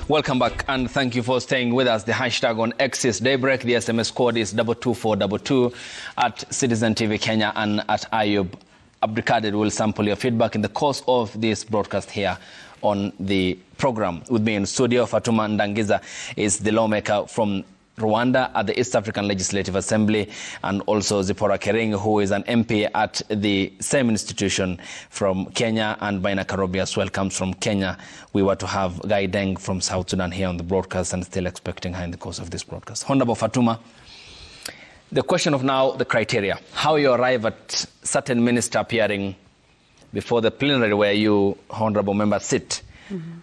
Welcome back and thank you for staying with us. The hashtag on X is Daybreak. The SMS code is 22422 at Citizen TV Kenya and at Ayub Abdikadir. Will sample your feedback in the course of this broadcast here on the program. With me in studio, Fatuma Ndangiza is the lawmaker from Rwanda at the East African Legislative Assembly, and also Zipporah Kering, who is an MP at the same institution from Kenya, and Baina Karobi as well comes from Kenya. We were to have Guy Deng from South Sudan here on the broadcast and still expecting her in the course of this broadcast. Honorable Fatuma, the question of now, the criteria, how you arrive at certain minister appearing before the plenary where you, honorable members, sit.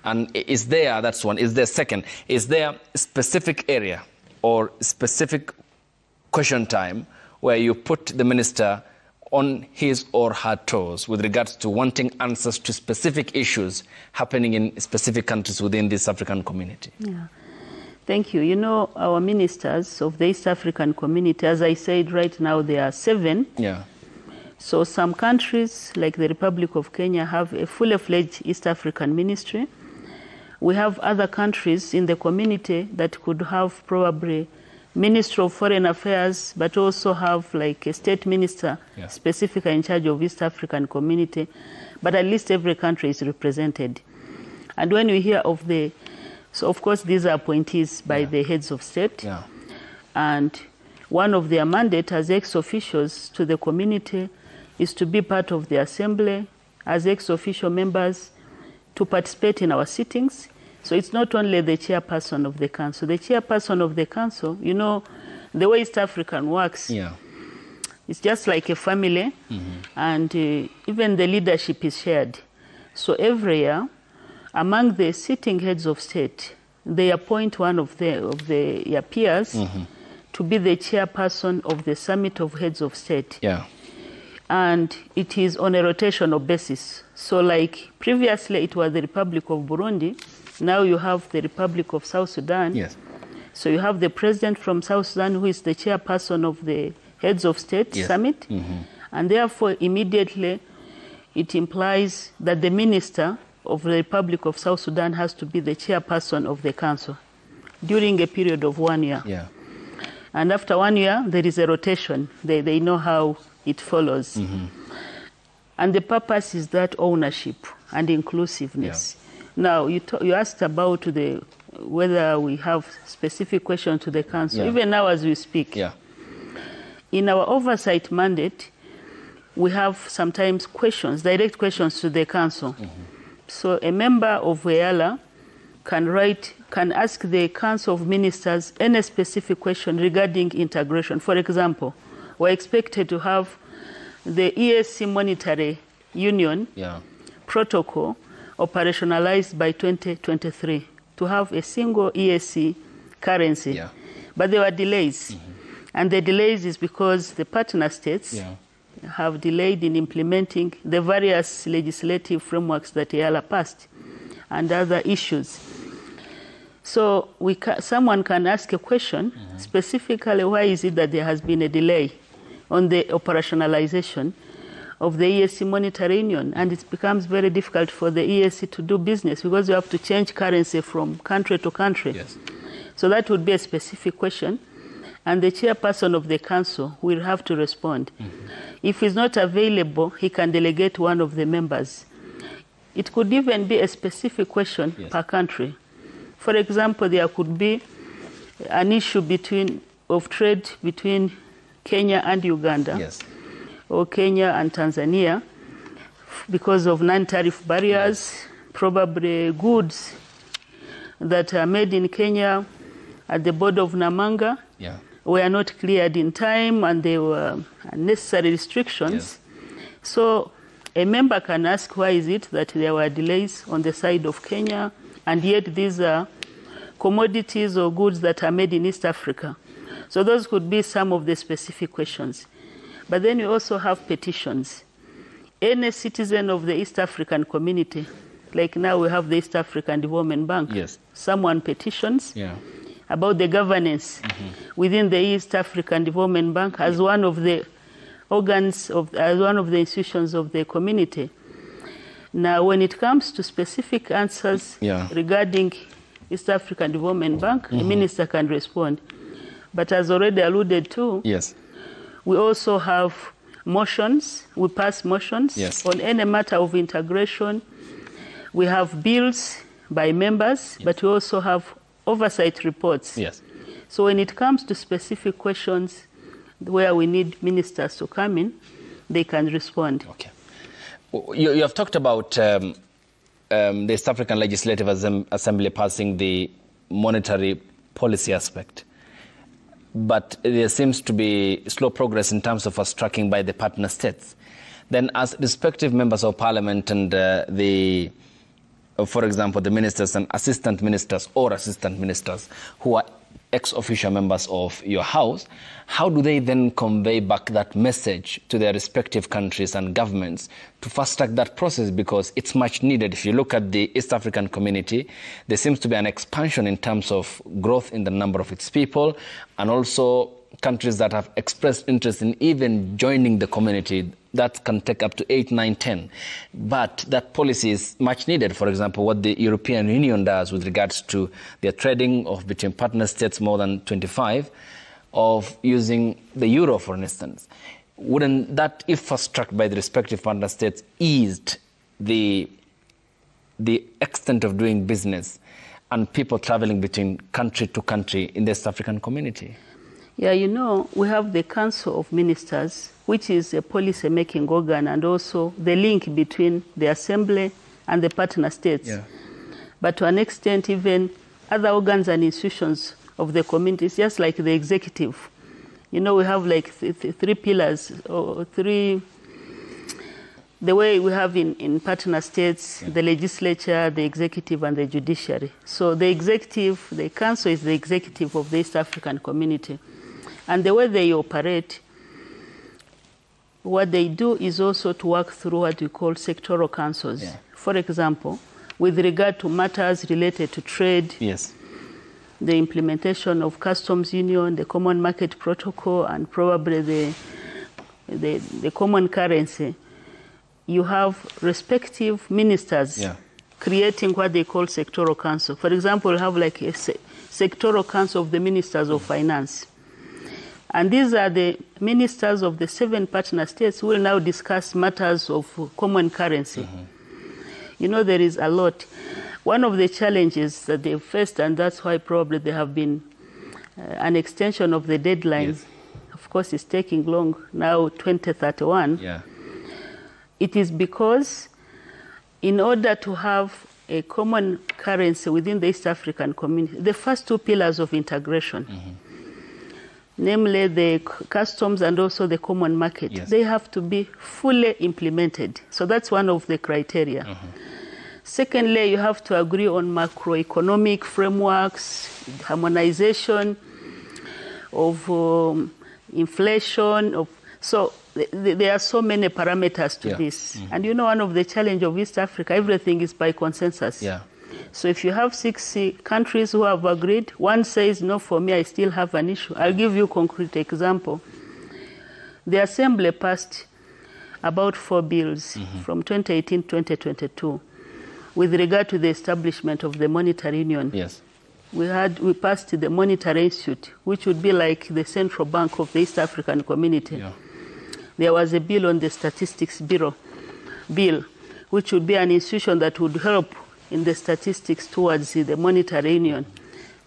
And is there, that's one, is there second, is there a specific area or specific question time where you put the minister on his or her toes with regards to wanting answers to specific issues happening in specific countries within this African community? Yeah. Thank you. You know, our ministers of the East African community, as I said, right now there are 7. Yeah. So some countries, like the Republic of Kenya, have a fully-fledged East African ministry. We have other countries in the community that could have probably Minister of Foreign Affairs, but also have like a state minister specifically in charge of East African community. But at least every country is represented. And when we hear of the, so of course these are appointees by the heads of state. And one of their mandate as ex-officials to the community is to be part of the assembly as ex-official members to participate in our sittings. So it's not only the chairperson of the council. The chairperson of the council, you know, the way East African works, it's just like a family, and even the leadership is shared. So every year, among the sitting heads of state, they appoint one of their peers to be the chairperson of the Summit of Heads of State. And it is on a rotational basis. So like previously it was the Republic of Burundi, now you have the Republic of South Sudan. So you have the president from South Sudan who is the chairperson of the Heads of State Summit. And therefore immediately it implies that the minister of the Republic of South Sudan has to be the chairperson of the council during a period of 1 year. And after 1 year, there is a rotation. They know how it follows. And the purpose is that ownership and inclusiveness. Now, you asked about whether we have specific questions to the council. Even now as we speak, in our oversight mandate, we have sometimes questions, direct questions to the council. So a member of EAC can ask the Council of Ministers any specific question regarding integration. For example, we're expected to have the EAC Monetary Union protocol operationalized by 2023 to have a single EAC currency. But there were delays. And the delays is because the partner states have delayed in implementing the various legislative frameworks that EAC passed and other issues. So someone can ask a question, specifically why is it that there has been a delay on the operationalization of the EAC Monetary Union, and it becomes very difficult for the EAC to do business because you have to change currency from country to country. So that would be a specific question, and the chairperson of the council will have to respond. If he's not available, he can delegate one of the members. It could even be a specific question per country. For example, there could be an issue of trade between Kenya and Uganda, or Kenya and Tanzania, because of non-tariff barriers, probably goods that are made in Kenya at the border of Namanga were not cleared in time, and there were unnecessary restrictions. So a member can ask why is it that there were delays on the side of Kenya, and yet these are commodities or goods that are made in East Africa. So those could be some of the specific questions. But then we also have petitions. Any citizen of the East African community, like now we have the East African Development Bank, someone petitions about the governance within the East African Development Bank as one of the organs, as one of the institutions of the community. Now, when it comes to specific answers regarding East African Development Bank, a minister can respond. But as already alluded to, yes, we also have motions. We pass motions yes, on any matter of integration. We have bills by members, yes, but we also have oversight reports. yes. So when it comes to specific questions where we need ministers to come in, they can respond. Okay. You have talked about the East African Legislative Assembly passing the monetary policy aspect. But there seems to be slow progress in terms of fast tracking by the partner states. Then as respective members of parliament and for example, the ministers and assistant ministers who are ex-official members of your house, how do they then convey back that message to their respective countries and governments to fast-track that process? Because it's much needed. If you look at the East African community, there seems to be an expansion in terms of growth in the number of its people, and also countries that have expressed interest in even joining the community. That can take up to 8, 9, 10. But that policy is much needed. For example, what the European Union does with regards to their trading of between partner states, more than 25, of using the euro, for instance. Wouldn't that, if fast-tracked by the respective partner states, eased the extent of doing business and people traveling between country to country in the East African community? Yeah, you know, we have the Council of Ministers, which is a policy-making organ, and also the link between the Assembly and the partner states. Yeah. But to an extent, even other organs and institutions of the communities, just like the executive. You know, we have like three pillars, or three, the way we have in partner states, the legislature, the executive, and the judiciary. So the executive, the council is the executive of the East African community. And the way they operate, what they do is also to work through what we call sectoral councils. Yeah. For example, with regard to matters related to trade, yes, the implementation of customs union, the common market protocol, and probably the common currency, you have respective ministers creating what they call sectoral council. For example, you have like a sectoral council of the ministers of finance. And these are the ministers of the 7 partner states who will now discuss matters of common currency. You know, there is a lot. One of the challenges that they faced, and that's why probably there have been an extension of the deadline. Yes. Of course, it's taking long, now 2031. Yeah. It is because in order to have a common currency within the East African community, the first 2 pillars of integration, namely the customs and also the common market, they have to be fully implemented. So that's one of the criteria. Secondly, you have to agree on macroeconomic frameworks, harmonization of inflation. So there are so many parameters to this. And you know, one of the challenges of East Africa, everything is by consensus. Yeah. So if you have 6 countries who have agreed, one says, no, for me, I still have an issue. I'll give you a concrete example. The Assembly passed about 4 bills from 2018 to 2022 with regard to the establishment of the monetary union. Yes. We passed the Monetary Institute, which would be like the central bank of the East African community. Yeah. There was a bill on the Statistics Bureau bill, which would be an institution that would help in the statistics towards the monetary union.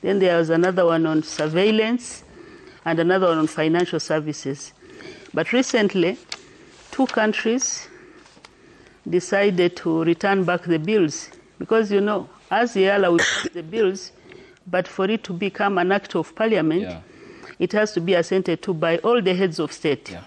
Then there was another one on surveillance and another one on financial services. But recently, 2 countries decided to return back the bills because, you know, as the EAC we pass the bills, but for it to become an act of parliament, it has to be assented to by all the heads of state. Yeah.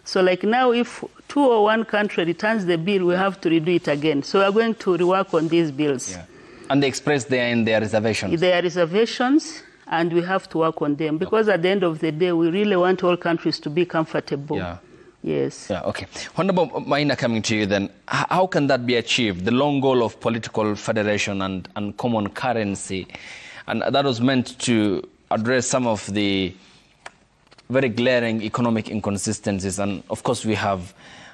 So like now, if 2 or 1 country returns the bill, we have to redo it again. So we're going to rework on these bills. Yeah. And they express their reservations. There are reservations, and we have to work on them because at the end of the day, we really want all countries to be comfortable. Yeah. Yes. Yeah, okay. Honorable Maina, coming to you then, how can that be achieved? The long goal of political federation and common currency, and that was meant to address some of the very glaring economic inconsistencies. And of course, we have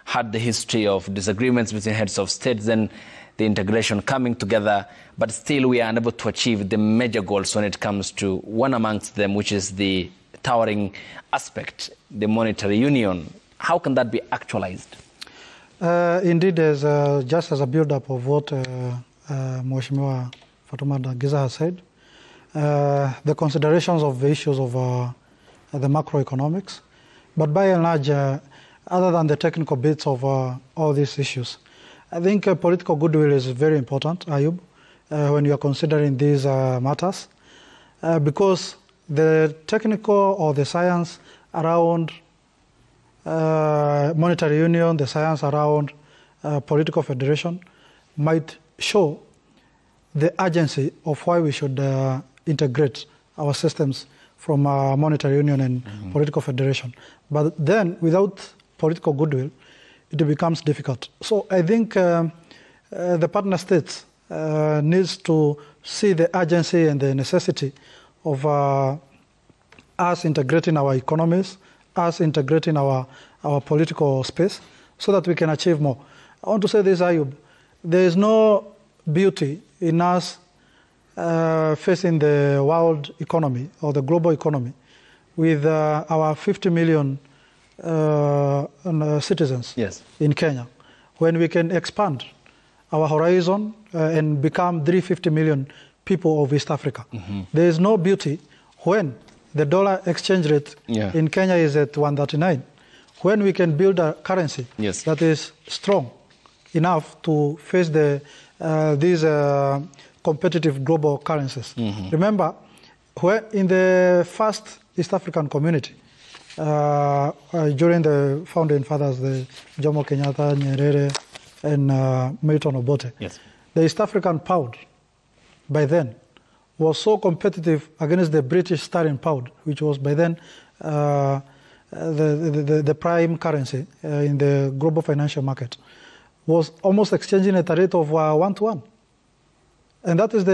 had the history of disagreements between heads of states, then the integration coming together, but still we are unable to achieve the major goals when it comes to one amongst them, which is the towering aspect, the monetary union. How can that be actualized? Indeed, just as a build-up of what Mheshimiwa Fatuma Giza has said, the considerations of the issues of the macroeconomics, but by and large, other than the technical bits of all these issues, I think political goodwill is very important, Ayub, when you are considering these matters, because the technical or the science around monetary union, the science around political federation might show the urgency of why we should integrate our systems from monetary union and political federation. But then, without political goodwill, it becomes difficult. So I think the partner states needs to see the urgency and the necessity of us integrating our economies, us integrating our political space, so that we can achieve more. I want to say this, Ayub, there is no beauty in us facing the world economy or the global economy with our 50 million citizens in Kenya, when we can expand our horizon and become 350 million people of East Africa. There is no beauty when the dollar exchange rate in Kenya is at 139, when we can build a currency that is strong enough to face these competitive global currencies. Remember, in the first East African community, during the founding fathers, the Jomo Kenyatta, Nyerere, and Milton Obote, the East African pound by then was so competitive against the British sterling pound, which was by then the prime currency in the global financial market, was almost exchanging at a rate of 1-to-1. And that is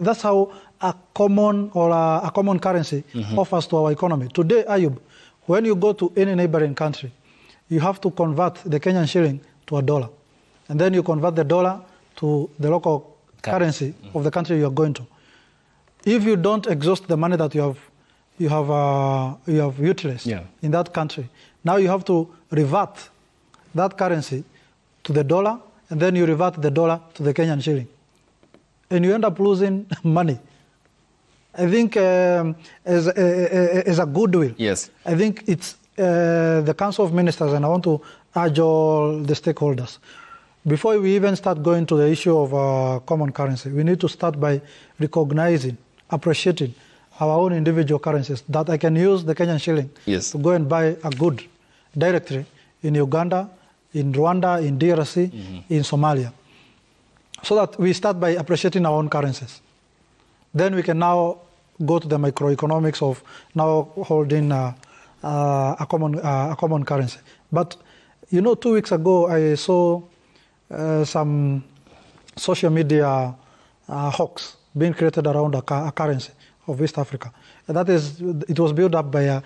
that's how a common currency offers to our economy. Today, Ayub, when you go to any neighboring country, you have to convert the Kenyan shilling to a dollar. And then you convert the dollar to the local currency of the country you are going to. If you don't exhaust the money that you have utilized in that country, now you have to revert that currency to the dollar, and then you revert the dollar to the Kenyan shilling. And you end up losing money. I think as a goodwill, I think it's the Council of Ministers, and I want to urge all the stakeholders, before we even start going to the issue of common currency, we need to start by recognizing, appreciating our own individual currencies, that I can use the Kenyan shilling to go and buy a good directly in Uganda, in Rwanda, in DRC, in Somalia. So that we start by appreciating our own currencies. Then we can now go to the microeconomics of now holding a common currency. But, 2 weeks ago, I saw some social media hoax being created around a currency of East Africa. And that is, it was built up by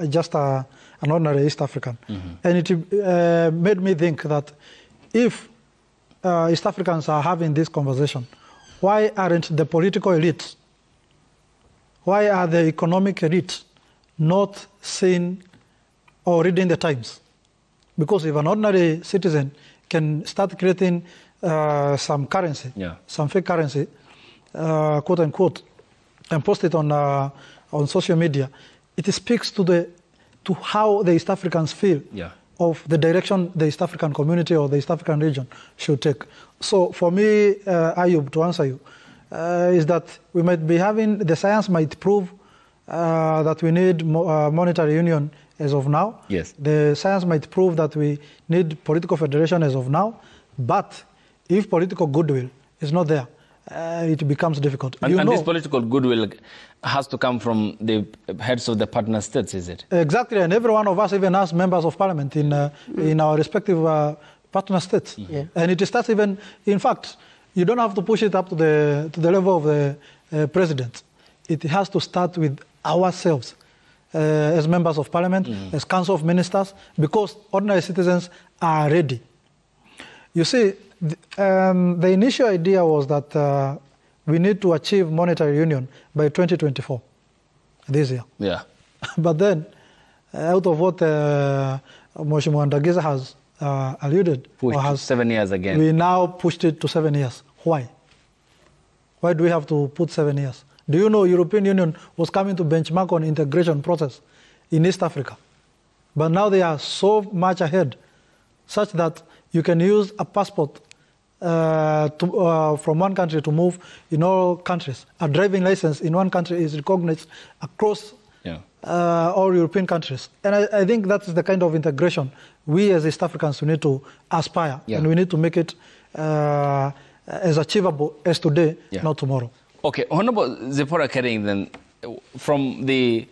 just an ordinary East African. And it made me think that if East Africans are having this conversation, why aren't the political elites, why are the economic elites not seeing or reading the Times? Because if an ordinary citizen can start creating some currency, some fake currency, quote unquote, and post it on social media, it speaks to how the East Africans feel of the direction the East African community or the East African region should take. So for me, Ayub, to answer you, is that we might be having, the science might prove that we need monetary union as of now. The science might prove that we need political federation as of now. But if political goodwill is not there, it becomes difficult. And this political goodwill has to come from the heads of the partner states, is it? Exactly, and every one of us, even as members of parliament in our respective partner states. And it starts even, in fact, you don't have to push it up to the level of the president. It has to start with ourselves. as members of parliament, as council of ministers, because ordinary citizens are ready. You see, the initial idea was that we need to achieve monetary union by 2024, this year. Yeah. But then, out of what Mheshimiwa Ndagiza has alluded, pushed to 7 years again. We now pushed it to 7 years. Why? Why do we have to put 7 years? Do you know European Union was coming to benchmark on integration process in East Africa? But now they are so much ahead, such that you can use a passport from one country to move in all countries. A driving license in one country is recognized across all European countries. And I think that's the kind of integration we as East Africans need to aspire, and we need to make it as achievable as today, not tomorrow. Okay, Honorable Zipporah Kering, then, from the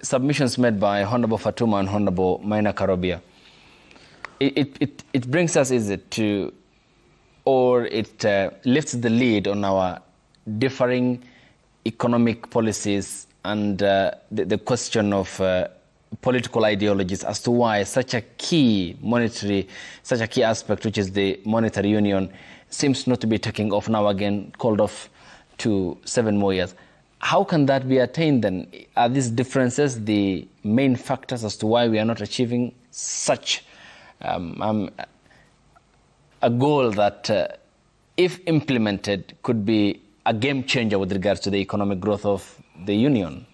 submissions made by Honorable Fatuma and Honorable Maina Karobia, it brings us, is it, to, or it lifts the lead on our differing economic policies and the question of political ideologies as to why such a key aspect, which is the monetary union, seems not to be taking off now, again called off to 7 more years. How can that be attained then? Are these differences the main factors as to why we are not achieving such a goal that, if implemented, could be a game changer with regards to the economic growth of the union?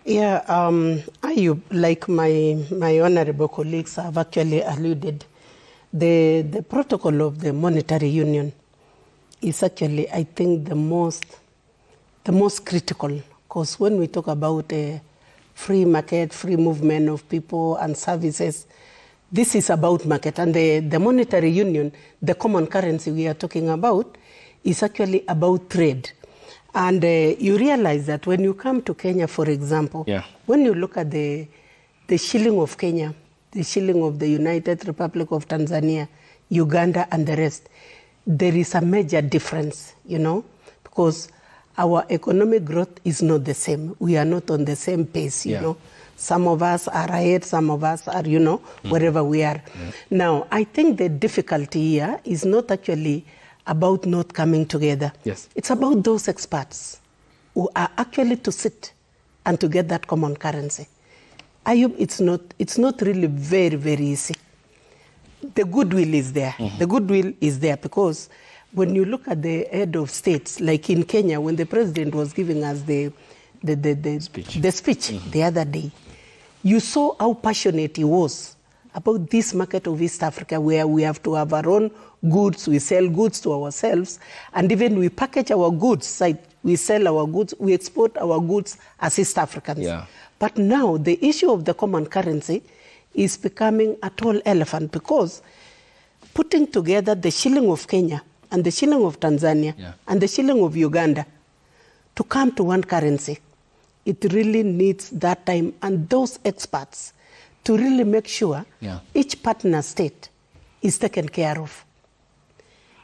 Yeah, like my honorable colleagues have actually alluded, the protocol of the monetary union is actually, I think, the most critical, because when we talk about a free market, free movement of people and services, this is about market. And the monetary union, the common currency we are talking about, is actually about trade. And you realize that when you come to Kenya, for example, when you look at the shilling of Kenya, the shilling of the United Republic of Tanzania, Uganda, and the rest, there is a major difference, you know, because our economic growth is not the same. We are not on the same pace, you know. Some of us are ahead, some of us are, you know, wherever we are. Now, I think the difficulty here is not actually about not coming together. It's about those experts who are actually to sit and to get that common currency. Ayub, it's not really very, very easy. The goodwill is there. The goodwill is there because when you look at the head of states, like in Kenya, when the president was giving us the speech the other day, you saw how passionate he was about this market of East Africa, where we have to have our own goods, we sell goods to ourselves, and even we package our goods, like we sell our goods, we export our goods as East Africans. But now the issue of the common currency is becoming a tall elephant, because putting together the shilling of Kenya and the shilling of Tanzania and the shilling of Uganda to come to one currency, it really needs that time and those experts to really make sure each partner state is taken care of.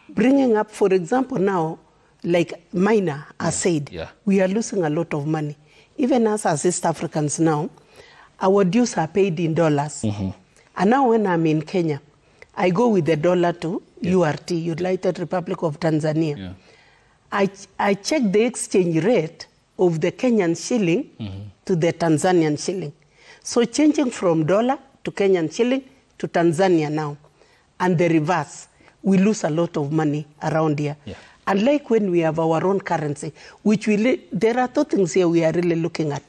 Bringing up, for example, now, like Maina has said, we are losing a lot of money. Even us as East Africans now, our dues are paid in dollars. And now when I'm in Kenya, I go with the dollar to URT, United Republic of Tanzania. I check the exchange rate of the Kenyan shilling to the Tanzanian shilling. So changing from dollar to Kenyan shilling to Tanzania now, and the reverse, we lose a lot of money around here. Unlike when we have our own currency, which there are two things here we are really looking at.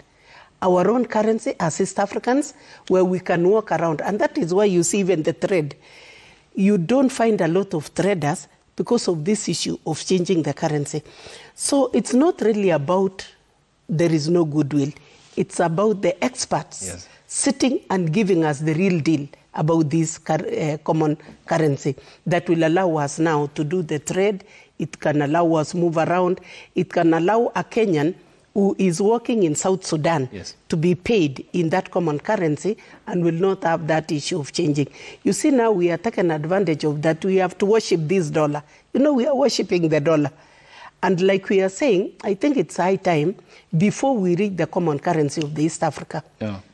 Our own currency as East Africans, where we can walk around. And that is why you see even the trade. You don't find a lot of traders because of this issue of changing the currency. So it's not really about there is no goodwill. It's about the experts sitting and giving us the real deal about this common currency that will allow us now to do the trade. It can allow us move around. It can allow a Kenyan who is working in South Sudan to be paid in that common currency and will not have that issue of changing. You see, now we are taking advantage of that. We have to worship this dollar. You know, we are worshiping the dollar. And like we are saying, I think it's high time, before we reach the common currency of the East Africa,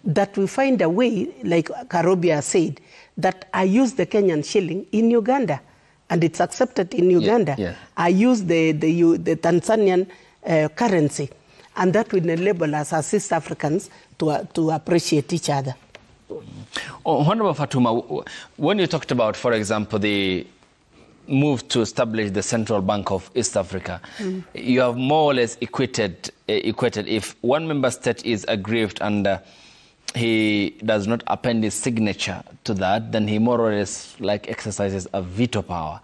that we find a way, like Karobia said, that I use the Kenyan shilling in Uganda, and it's accepted in Uganda. I use the Tanzanian currency, and that will enable us as East Africans to appreciate each other. Honorable Fatuma, when you talked about, for example, the move to establish the Central Bank of East Africa, you have more or less equated if one member state is aggrieved and he does not append his signature to that, then he more or less like exercises a veto power,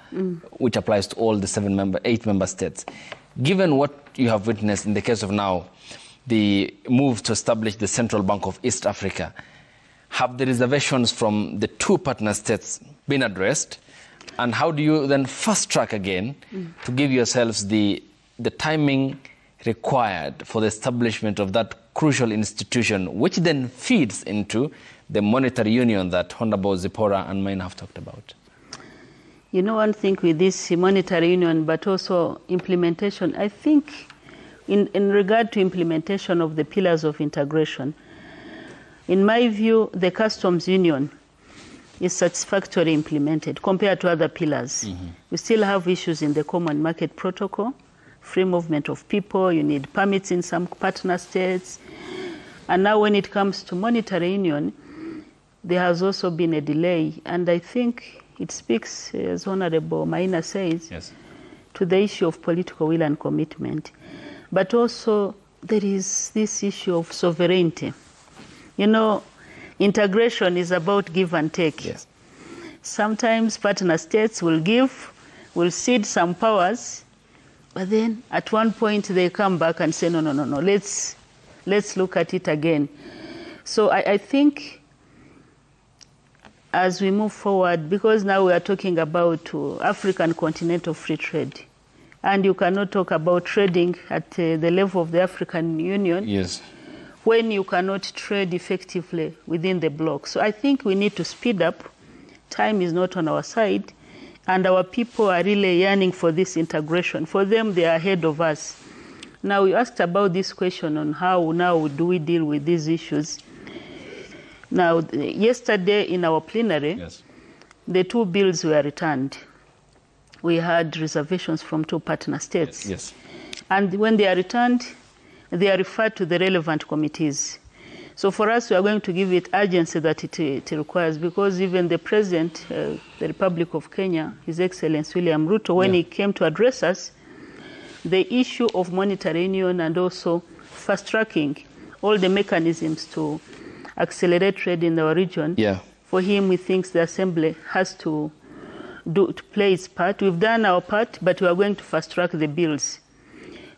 which applies to all the 8 member states. Given what you have witnessed in the case of now, the move to establish the Central Bank of East Africa, have the reservations from the 2 partner states been addressed? And how do you then fast track again to give yourselves the timing required for the establishment of that crucial institution, which then feeds into the monetary union that Honorable Zipporah and mine have talked about? You know, one thing with this monetary union, but also implementation, I think in regard to implementation of the pillars of integration, in my view, the customs union is satisfactorily implemented compared to other pillars. We still have issues in the common market protocol, free movement of people, you need permits in some partner states. And now when it comes to monetary union, there has also been a delay. And I think it speaks, as Honorable Maina says, to the issue of political will and commitment. But also there is this issue of sovereignty. You know, integration is about give and take. Sometimes partner states will will cede some powers, but then at one point they come back and say, no, let's look at it again. So I think as we move forward, because now we are talking about African continental free trade, and you cannot talk about trading at the level of the African Union when you cannot trade effectively within the bloc. So I think we need to speed up. Time is not on our side, and our people are really yearning for this integration. For them, they are ahead of us. Now, you asked about this question on how now do we deal with these issues. Now, yesterday in our plenary, the 2 bills were returned. We had reservations from 2 partner states. And when they are returned, they are referred to the relevant committees. So for us, we are going to give it urgency that it requires, because even the President, the Republic of Kenya, His Excellency William Ruto, when he came to address us, the issue of monetary union and also fast-tracking all the mechanisms to accelerate trade in our region, for him, he thinks the Assembly has to play its part. We've done our part, but we are going to fast-track the bills.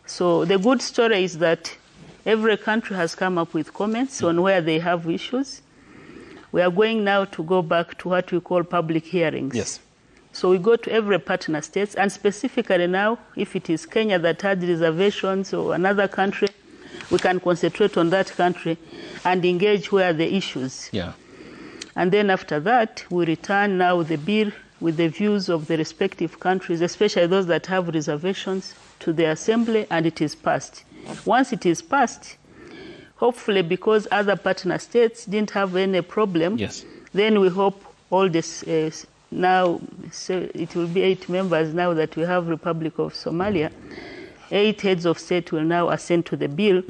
So the good story is that every country has come up with comments on where they have issues. We are going now to go back to what we call public hearings. So we go to every partner states, and specifically now, if it is Kenya that had reservations or another country, we can concentrate on that country and engage where the issues. And then after that, we return now the bill with the views of the respective countries, especially those that have reservations, to the Assembly, and it is passed. Once it is passed, hopefully because other partner states didn't have any problem, then we hope all this, now so it will be 8 members now that we have Republic of Somalia, 8 heads of state will now assent to the bill.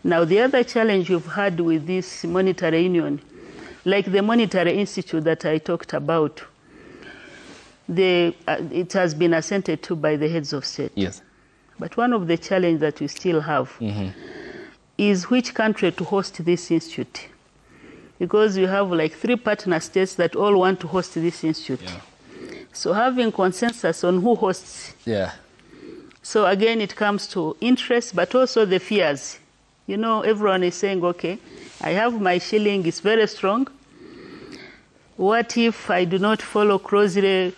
Now the other challenge we've had with this monetary union, like the monetary institute that I talked about, it has been assented to by the heads of state. But one of the challenges that we still have is which country to host this institute. Because you have like 3 partner states that all want to host this institute. So having consensus on who hosts. So again, it comes to interest, but also the fears. You know, everyone is saying, okay, I have my shilling, it's very strong. What if I do not follow closely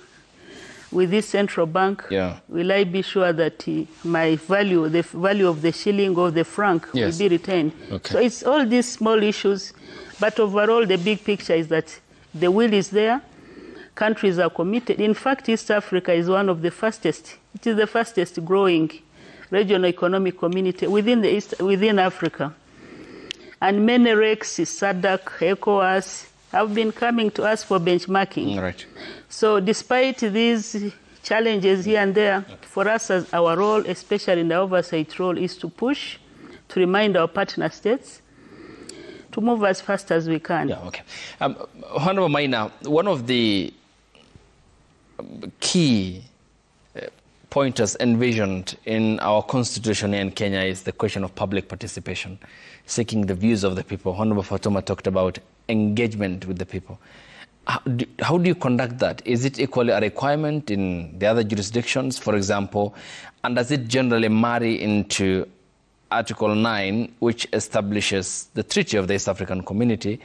with this central bank? Will I be sure that my value, the value of the shilling or the franc will be retained? So it's all these small issues, but overall the big picture is that the will is there, countries are committed. In fact, East Africa is one of the fastest. It is the fastest growing regional economic community within Africa. And many RECs, SADC, ECOWAS have been coming to us for benchmarking. Right. So despite these challenges here and there, for us as our role, especially in the oversight role, is to push, to remind our partner states to move as fast as we can. Yeah, okay. Honorable Maina, one of the key pointers envisioned in our constitution in Kenya is the question of public participation, seeking the views of the people. Honorable Fatuma talked about engagement with the people. How do you conduct that? Is it equally a requirement in the other jurisdictions, for example, and does it generally marry into Article 9, which establishes the Treaty of the East African Community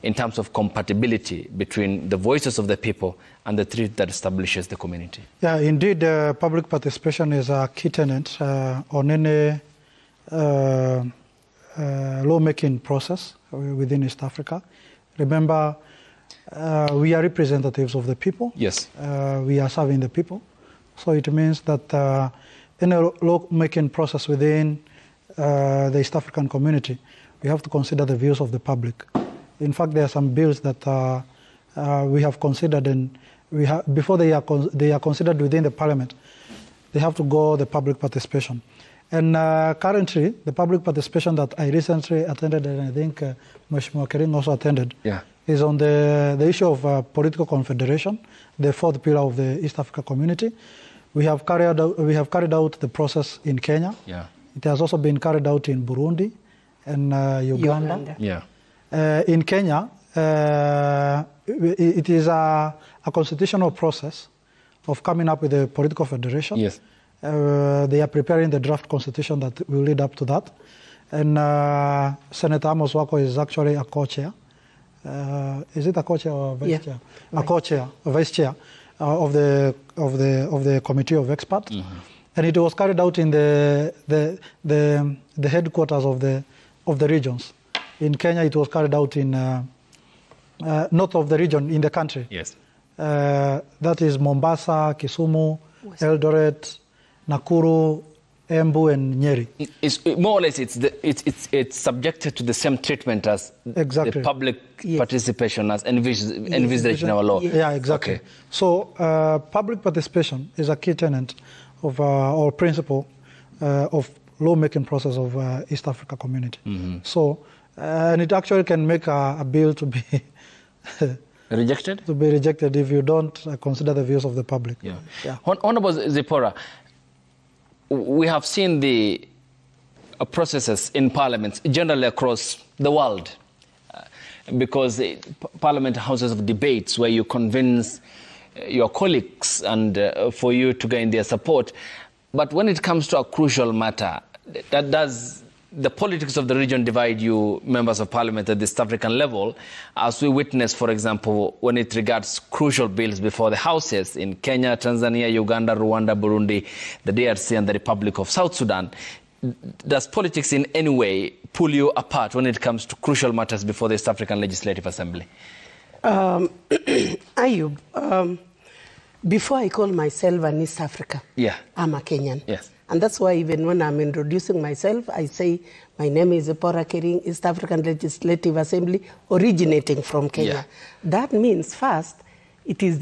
in terms of compatibility between the voices of the people and the treaty that establishes the community? Yeah, indeed, public participation is a key tenet on any lawmaking process within East Africa. Remember, we are representatives of the people. Yes. We are serving the people. So it means that any lawmaking process within the East African community, we have to consider the views of the public. In fact, there are some bills that we have considered, and before they are considered within the parliament, they have to go the public participation. And currently, the public participation that I recently attended, and I think Mheshimiwa Kering also attended, is on the issue of political confederation, the fourth pillar of the East Africa community. We have carried out the process in Kenya. Yeah. It has also been carried out in Burundi and Uganda. Yeah. In Kenya, it is a constitutional process of coming up with a political federation. Yes. They are preparing the draft constitution that will lead up to that. And Senator Amos Wako is actually a co-chair. Is it a co-chair or a vice chair? A co-chair, a vice chair of the committee of experts. Mm-hmm. And it was carried out in the headquarters of the regions. In Kenya, it was carried out in north of the region in the country. Yes. That is Mombasa, Kisumu, Eldoret, Nakuru, Embu, and Nyeri. It's more or less, it's subjected to the same treatment as the public participation as envisaged in our law. Yeah, exactly. Okay. So public participation is a key tenet of or principle of lawmaking process of East Africa community. Mm-hmm. So, and it actually can make a bill to be rejected? To be rejected if you don't consider the views of the public. Yeah. Yeah. Honorable Zipporah, we have seen the processes in parliaments generally across the world because parliament houses of debates where you convince your colleagues and for you to gain their support. But when it comes to a crucial matter, does the politics of the region divide you members of parliament at the East African level, as we witness, for example, when it regards crucial bills before the houses in Kenya, Tanzania, Uganda, Rwanda, Burundi, the DRC, and the Republic of South Sudan? Does politics in any way pull you apart when it comes to crucial matters before the East African Legislative Assembly? Ayub, before I call myself an East Africa, I'm a Kenyan. Yes. And that's why even when I'm introducing myself, I say my name is Zipporah Kering, East African Legislative Assembly, originating from Kenya. Yeah. That means first, it is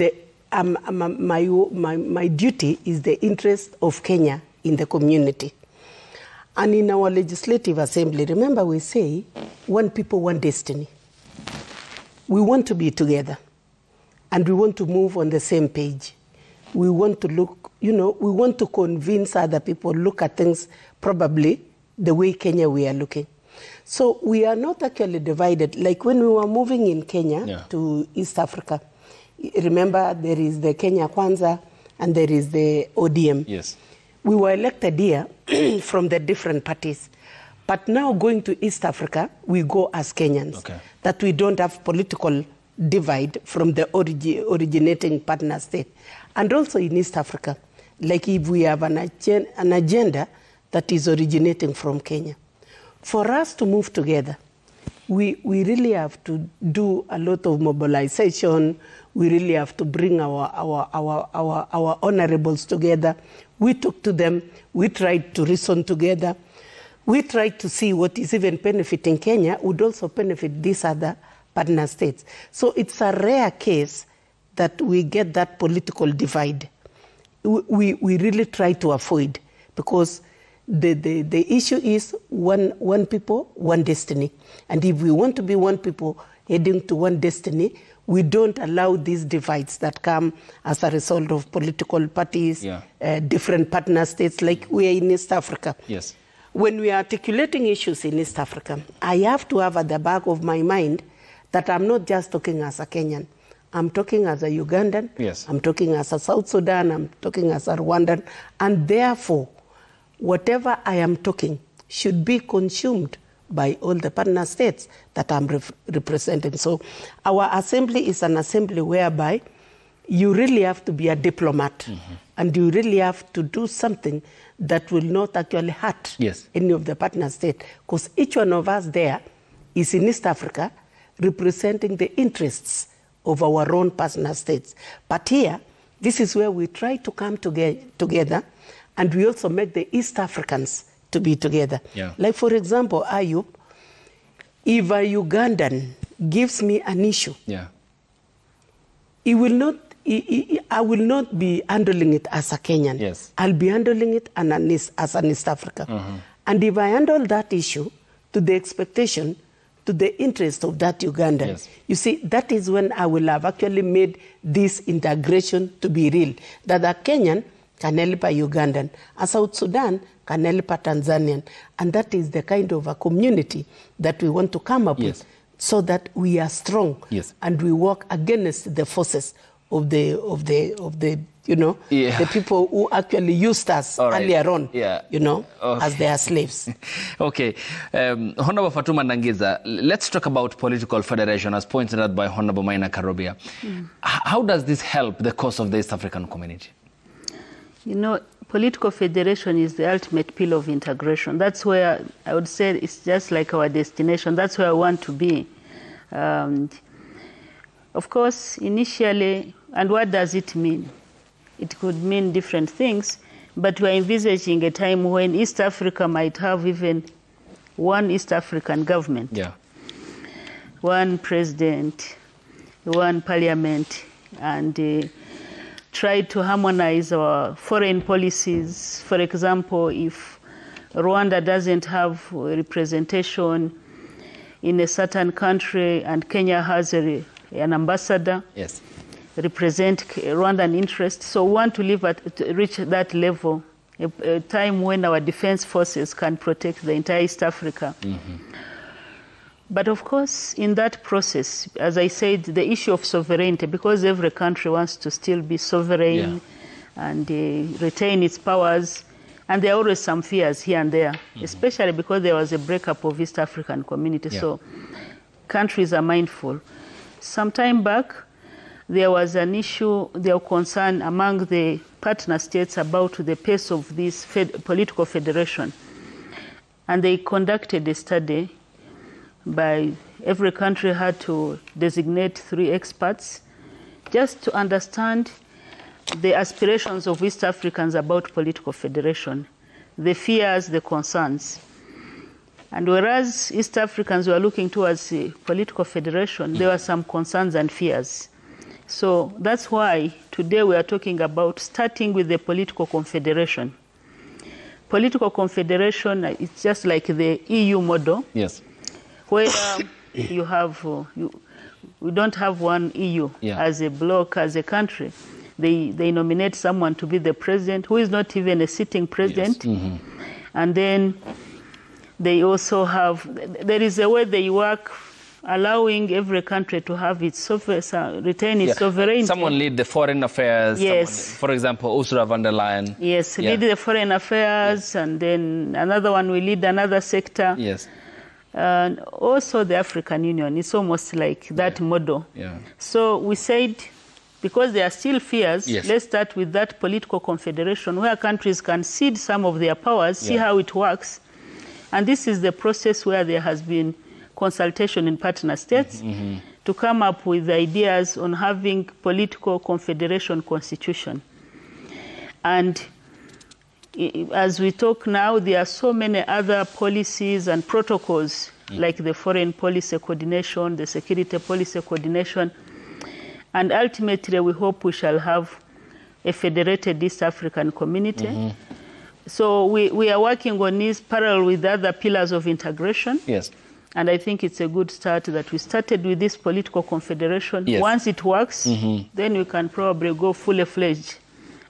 my duty is the interest of Kenya in the community. And in our Legislative Assembly, remember we say, one people, one destiny. We want to be together, and we want to move on the same page. We want to look, we want to convince other people, look at things probably the way Kenya we are looking. So we are not actually divided. Like when we were moving in Kenya to East Africa, remember there is the Kenya Kwanza and there is the ODM. Yes. We were elected here from the different parties. But now going to East Africa, we go as Kenyans. Okay. That we don't have political divide from the originating partner state. And also in East Africa, like if we have an agenda that is originating from Kenya. For us to move together, we really have to do a lot of mobilization. we really have to bring our honorables together. We talk to them. We tried to reason together. We tried to see what is even benefiting Kenya would also benefit these other partner states. So it's a rare case that we get that political divide. We really try to avoid, because the issue is one people, one destiny. And if we want to be one people heading to one destiny, we don't allow these divides that come as a result of political parties, different partner states, like we are in East Africa. Yes. When we are articulating issues in East Africa, I have to have at the back of my mind that I'm not just talking as a Kenyan. I'm talking as a Ugandan. Yes. I'm talking as a South Sudan. I'm talking as a Rwandan. And therefore, whatever I am talking should be consumed by all the partner states that I'm representing. So our assembly is an assembly whereby you really have to be a diplomat, and you really have to do something that will not actually hurt any of the partner states, because each one of us there is in East Africa representing the interests of our own partner states. But here, this is where we try to come together, and we also make the East Africans to be together. Yeah. Like, for example, Ayub, if a Ugandan gives me an issue, I will not be handling it as a Kenyan. Yes. I'll be handling it as an East Africa. And if I handle that issue to the expectation, to the interest of that Ugandan, you see, that is when I will have actually made this integration to be real. That a Kenyan can help a Ugandan, a South Sudan can help a Tanzanian. And that is the kind of a community that we want to come up with, so that we are strong and we work against the forces of the the people who actually used us earlier on, as their slaves. Okay. Honorable Fatuma Nangiza, let's talk about political federation as pointed out by Honorable Maina Karobia. How does this help the cause of the East African community? You know, political federation is the ultimate pillar of integration. That's where I would say it's just like our destination. That's where I want to be. Of course, initially, and what does it mean? It could mean different things, but we're envisaging a time when East Africa might have even one East African government, one president, one parliament, and try to harmonize our foreign policies. For example, if Rwanda doesn't have representation in a certain country and Kenya has an ambassador, represent Rwandan interests. So we want to reach that level, a time when our defense forces can protect the entire East Africa. But of course, in that process, as I said, the issue of sovereignty, because every country wants to still be sovereign and retain its powers, and there are always some fears here and there, especially because there was a breakup of East African community. So countries are mindful. Some time back, there was an issue, there was concern among the partner states about the pace of this political federation. And they conducted a study by every country had to designate 3 experts just to understand the aspirations of East Africans about political federation, the fears, the concerns. And whereas East Africans were looking towards political federation, there were some concerns and fears. So that's why today we are talking about starting with the political confederation. Political confederation is just like the EU model. Where you have, we don't have one EU as a bloc, as a country. They nominate someone to be the president, who is not even a sitting president. And then they also have, there is a way they work, allowing every country to have its retain its sovereignty. Someone lead the foreign affairs. Someone, for example, Ursula von der Leyen. Lead the foreign affairs, and then another one will lead another sector. And also the African Union is almost like that model. So we said, because there are still fears, let's start with that political confederation where countries can cede some of their powers, see how it works. And this is the process where there has been consultation in partner states. to come up with ideas on having political confederation constitution. And as we talk now, there are so many other policies and protocols, like the foreign policy coordination, the security policy coordination. And ultimately, we hope we shall have a federated East African community. So we are working on this parallel with other pillars of integration. Yes. And I think it's a good start that we started with this political confederation. Yes. Once it works, then we can probably go fully fledged.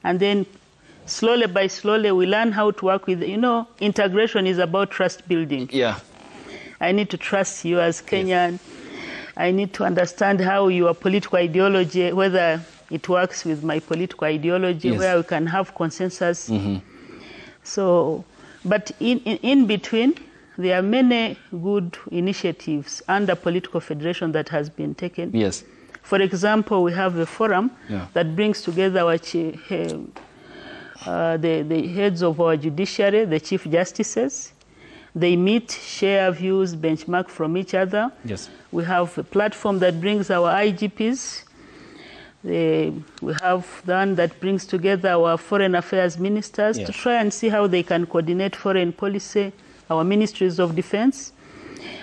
And then slowly by slowly, we learn how to work with, integration is about trust building. Yeah. I need to trust you as Kenyan. Yes. I need to understand how your political ideology, whether it works with my political ideology, yes, where we can have consensus. So, but in between, there are many good initiatives under political federation that has been taken. Yes. For example, we have a forum that brings together our the heads of our judiciary, the chief justices. They meet, share views, benchmark from each other. Yes. We have a platform that brings our IGPs. We have one that brings together our foreign affairs ministers, yes, to try and see how they can coordinate foreign policy, our ministries of defense.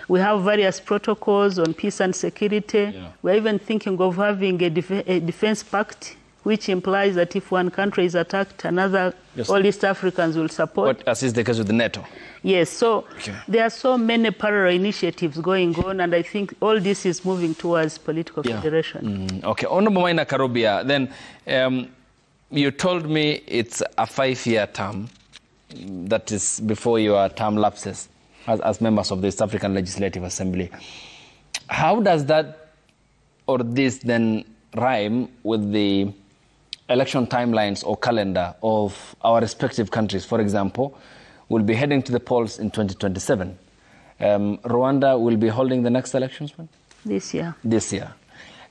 We have various protocols on peace and security. Yeah. We're even thinking of having a defense pact, which implies that if one country is attacked, another, yes, all East Africans will support. What, as is the case with the NATO? Yes, so there are so many parallel initiatives going on, and I think all this is moving towards political federation. Okay, Honorable Maina Karobia, then you told me it's a 5-year term, that is before your term lapses as members of the East African Legislative Assembly. How does that or this then rhyme with the election timelines or calendar of our respective countries? For example, we'll be heading to the polls in 2027. Rwanda will be holding the next elections when? This year. This year.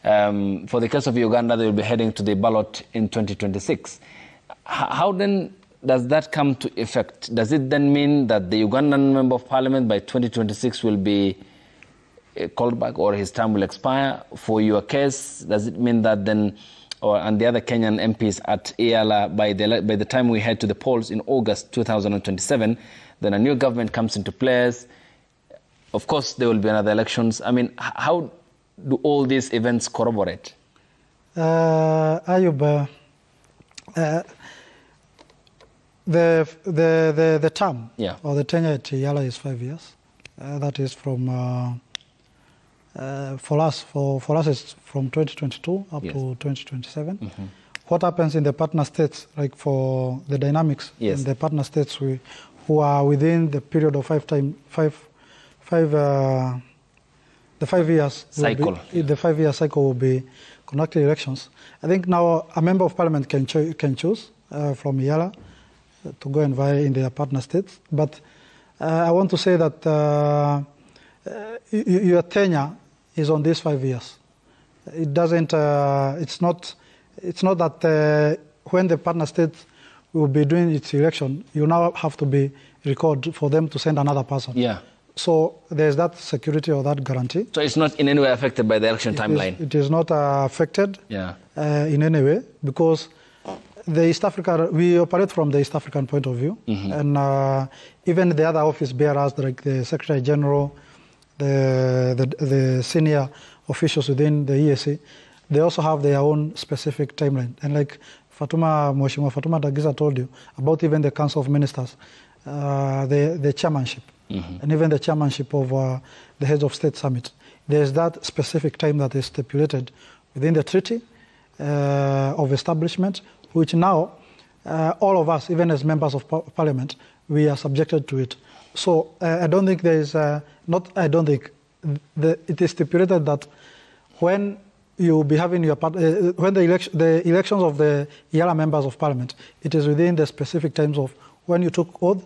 For the case of Uganda, they will be heading to the ballot in 2026. How then does that come to effect? Does it then mean that the Ugandan Member of Parliament by 2026 will be called back or his term will expire? For your case, does it mean that then, and the other Kenyan MPs at EALA, by the time we head to the polls in August 2027, then a new government comes into place? Of course, there will be another elections. I mean, how do all these events corroborate? Ayub, the term, or the tenure at EALA is 5 years. That is from, for us it's from 2022 up to 2027. What happens in the partner states, like for the dynamics in the partner states who are within the period of the 5 years cycle. The 5 year cycle will be conducted elections. I think now a member of parliament can choose from EALA to go and vie in their partner states. But I want to say that your tenure is on these 5 years. It doesn't. It's not that when the partner state will be doing its election, you now have to be recorded for them to send another person. Yeah. So there's that security or that guarantee. So it's not in any way affected by the election timeline? It is not affected in any way, because the East Africa, we operate from the East African point of view. And even the other office bearers, like the Secretary General, the senior officials within the EAC, they also have their own specific timeline. And like Mheshimiwa Fatuma Dagiza told you about even the Council of Ministers, the chairmanship, and even the chairmanship of the Heads of State Summit. There's that specific time that is stipulated within the treaty of establishment, which now all of us, even as members of parliament, we are subjected to it. So I don't think there is, it is stipulated that when you will be having your when the elections of the EALA members of parliament, it is within the specific times of when you took oath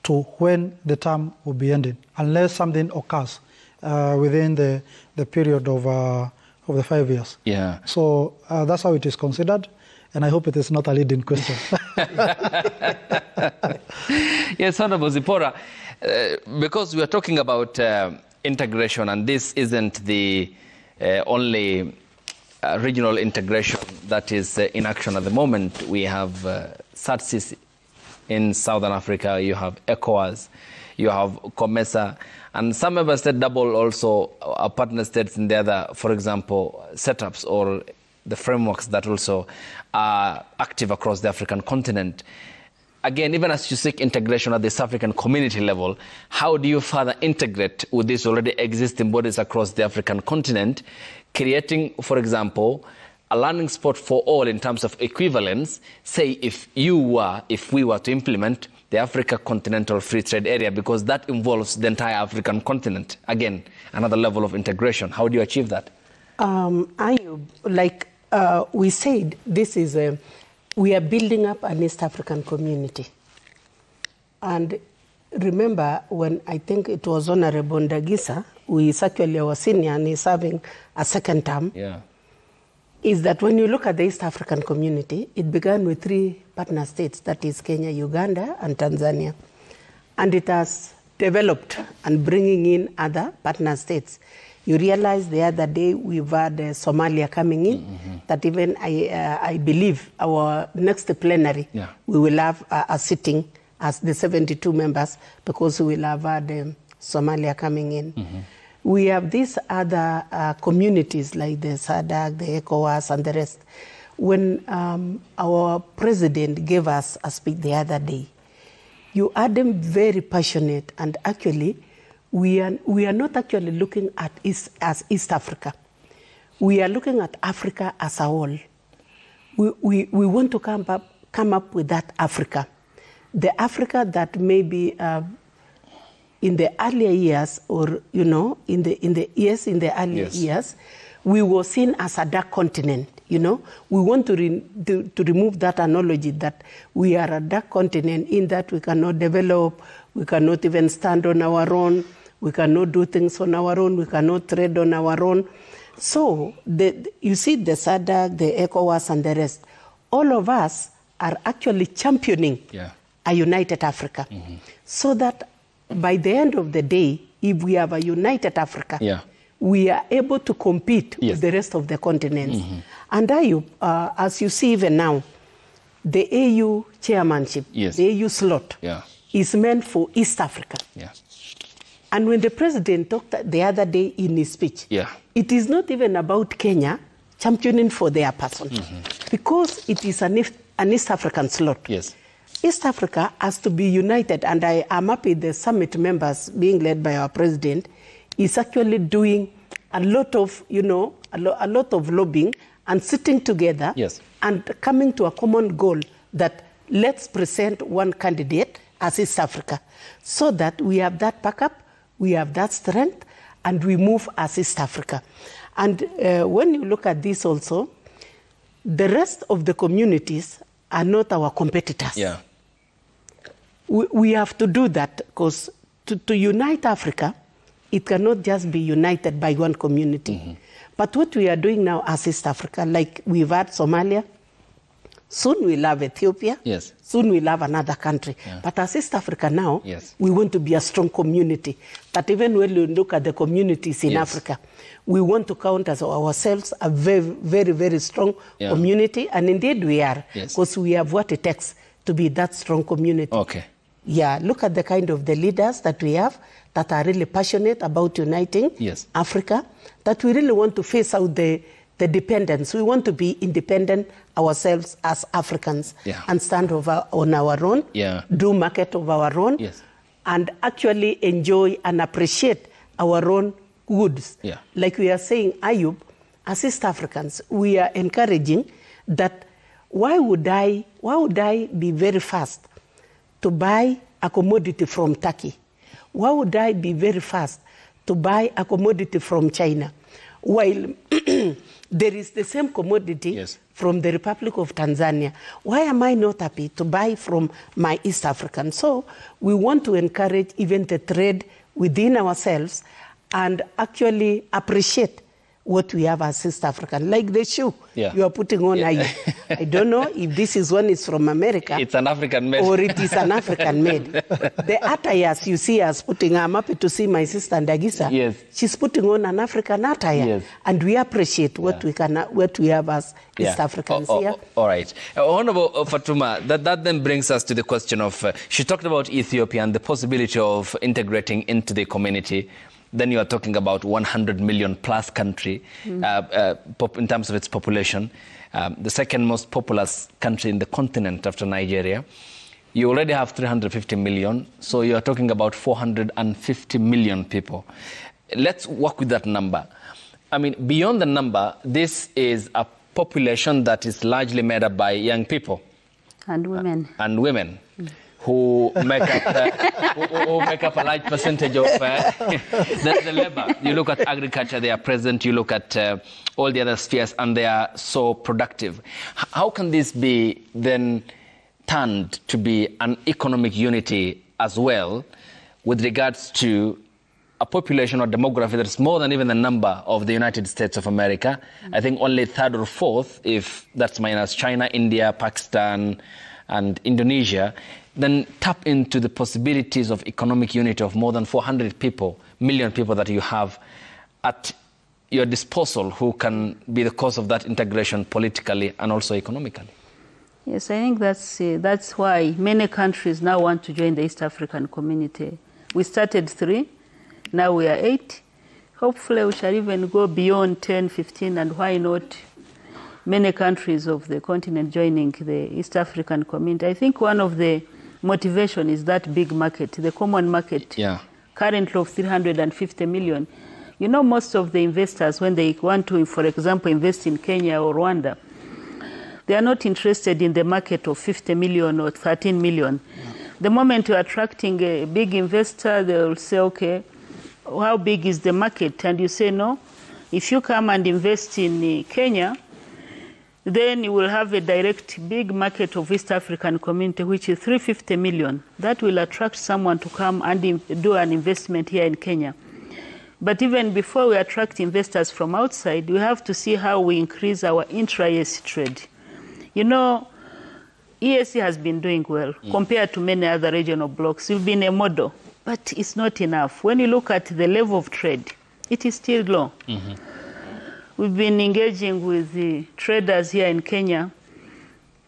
to when the term will be ending, unless something occurs within the period of the 5 years. Yeah. So that's how it is considered, and I hope it is not a leading question. Yes, Honorable Zipporah, because we are talking about integration, and this isn't the only regional integration that is in action at the moment. We have SADC in Southern Africa, you have ECOWAS, you have COMESA, and some member states double also partner states in the other, for example, setups or the frameworks that also are active across the African continent. Again, even as you seek integration at this African community level, how do you further integrate with these already existing bodies across the African continent, creating, for example, a landing spot for all in terms of equivalence? Say if we were to implement the Africa Continental Free Trade Area, because that involves the entire African continent. Again, another level of integration. How do you achieve that? We said, this is we are building up an East African community. And remember, when I think it was Honorable Ndagisa, who is actually our senior and is serving a second term, is that when you look at the East African community, it began with 3 partner states, that is Kenya, Uganda, and Tanzania. And it has developed and bringing in other partner states. You realize the other day we've had Somalia coming in, that even I believe our next plenary, we will have a sitting as the 72 members, because we will have had Somalia coming in. We have these other communities like the SADC, the ECOWAS, and the rest. When our president gave us a speech the other day, you had them very passionate, and actually, we are not actually looking at as East Africa. We are looking at Africa as a whole. We want to come up with that Africa. The Africa that maybe in the earlier years, or in the earlier years, we were seen as a dark continent. We want to remove that analogy that we are a dark continent, in that we cannot develop, we cannot even stand on our own, we cannot do things on our own, we cannot trade on our own. So you see the SADC, the ECOWAS, and the rest, all of us are actually championing a united Africa. So that by the end of the day, if we have a united Africa, we are able to compete with the rest of the continents. And as you see even now, the AU chairmanship, the AU slot, is meant for East Africa. And when the president talked the other day in his speech, it is not even about Kenya championing for their person, because it is an East African slot. East Africa has to be united, and I am happy the summit members, being led by our president, is actually doing a lot of, a lot of lobbying and sitting together and coming to a common goal that let's present one candidate as East Africa, so that we have that backup, we have that strength, and we move as East Africa. And when you look at this also, the rest of the communities are not our competitors. We have to do that, because to unite Africa, it cannot just be united by one community. But what we are doing now as East Africa, like we've had Somalia, soon we'll have Ethiopia, soon we'll have another country. But as East Africa now, we want to be a strong community. That even when we look at the communities in Africa, we want to count as ourselves a very, very, very strong community. And indeed we are, because we have what it takes to be that strong community. Look at the kind of the leaders that we have that are really passionate about uniting Africa, that we really want to phase out the dependence. We want to be independent ourselves as Africans and stand on our own, do market of our own, and actually enjoy and appreciate our own goods. Like we are saying, Ayub, as East Africans, we are encouraging that why would I be very fast to buy a commodity from Turkey? Why would I be very fast to buy a commodity from China, while there is the same commodity from the Republic of Tanzania? Why am I not happy to buy from my East African? So we want to encourage even the trade within ourselves and actually appreciate what we have as East African, like the shoe you are putting on. I don't know if this is one is from America. It's an African made. Or it is an African made. The attires you see us putting, I'm happy to see my sister Ndagisa. Yes. She's putting on an African attire. Yes. And we appreciate what we have as East Africans here. All right. Honorable Fatuma, that then brings us to the question of, she talked about Ethiopia and the possibility of integrating into the community. Then you are talking about 100 million plus country in terms of its population, the second most populous country in the continent after Nigeria. You already have 350 million, so you are talking about 450 million people. Let's work with that number. I mean, beyond the number, this is a population that is largely made up by young people. And women. And women. Who make up a large percentage of the labor. You look at agriculture, they are present. You look at all the other spheres, and they are so productive. How can this be then turned to be an economic unity as well, with regards to a population or demography that is more than even the number of the United States of America? I think only third or fourth, if that's minus China, India, Pakistan, and Indonesia. Then tap into the possibilities of economic unity of more than 400 million people that you have at your disposal, who can be the cause of that integration politically and also economically. Yes, I think that's why many countries now want to join the East African community. We started 3, now we are 8. Hopefully we shall even go beyond 10, 15, and why not many countries of the continent joining the East African community. I think one of the motivation is that big market, the common market, currently of 350 million. You know, most of the investors, when they want to, for example, invest in Kenya or Rwanda, they are not interested in the market of 50 million or 13 million. The moment you're attracting a big investor, they will say, okay, how big is the market? And you say, no, if you come and invest in Kenya, then you will have a direct big market of East African community, which is 350 million. That will attract someone to come and do an investment here in Kenya. But even before we attract investors from outside, we have to see how we increase our intra-EAC trade. You know, EAC has been doing well compared to many other regional blocks. We've been a model, but it's not enough. When you look at the level of trade, it is still low. We've been engaging with the traders here in Kenya,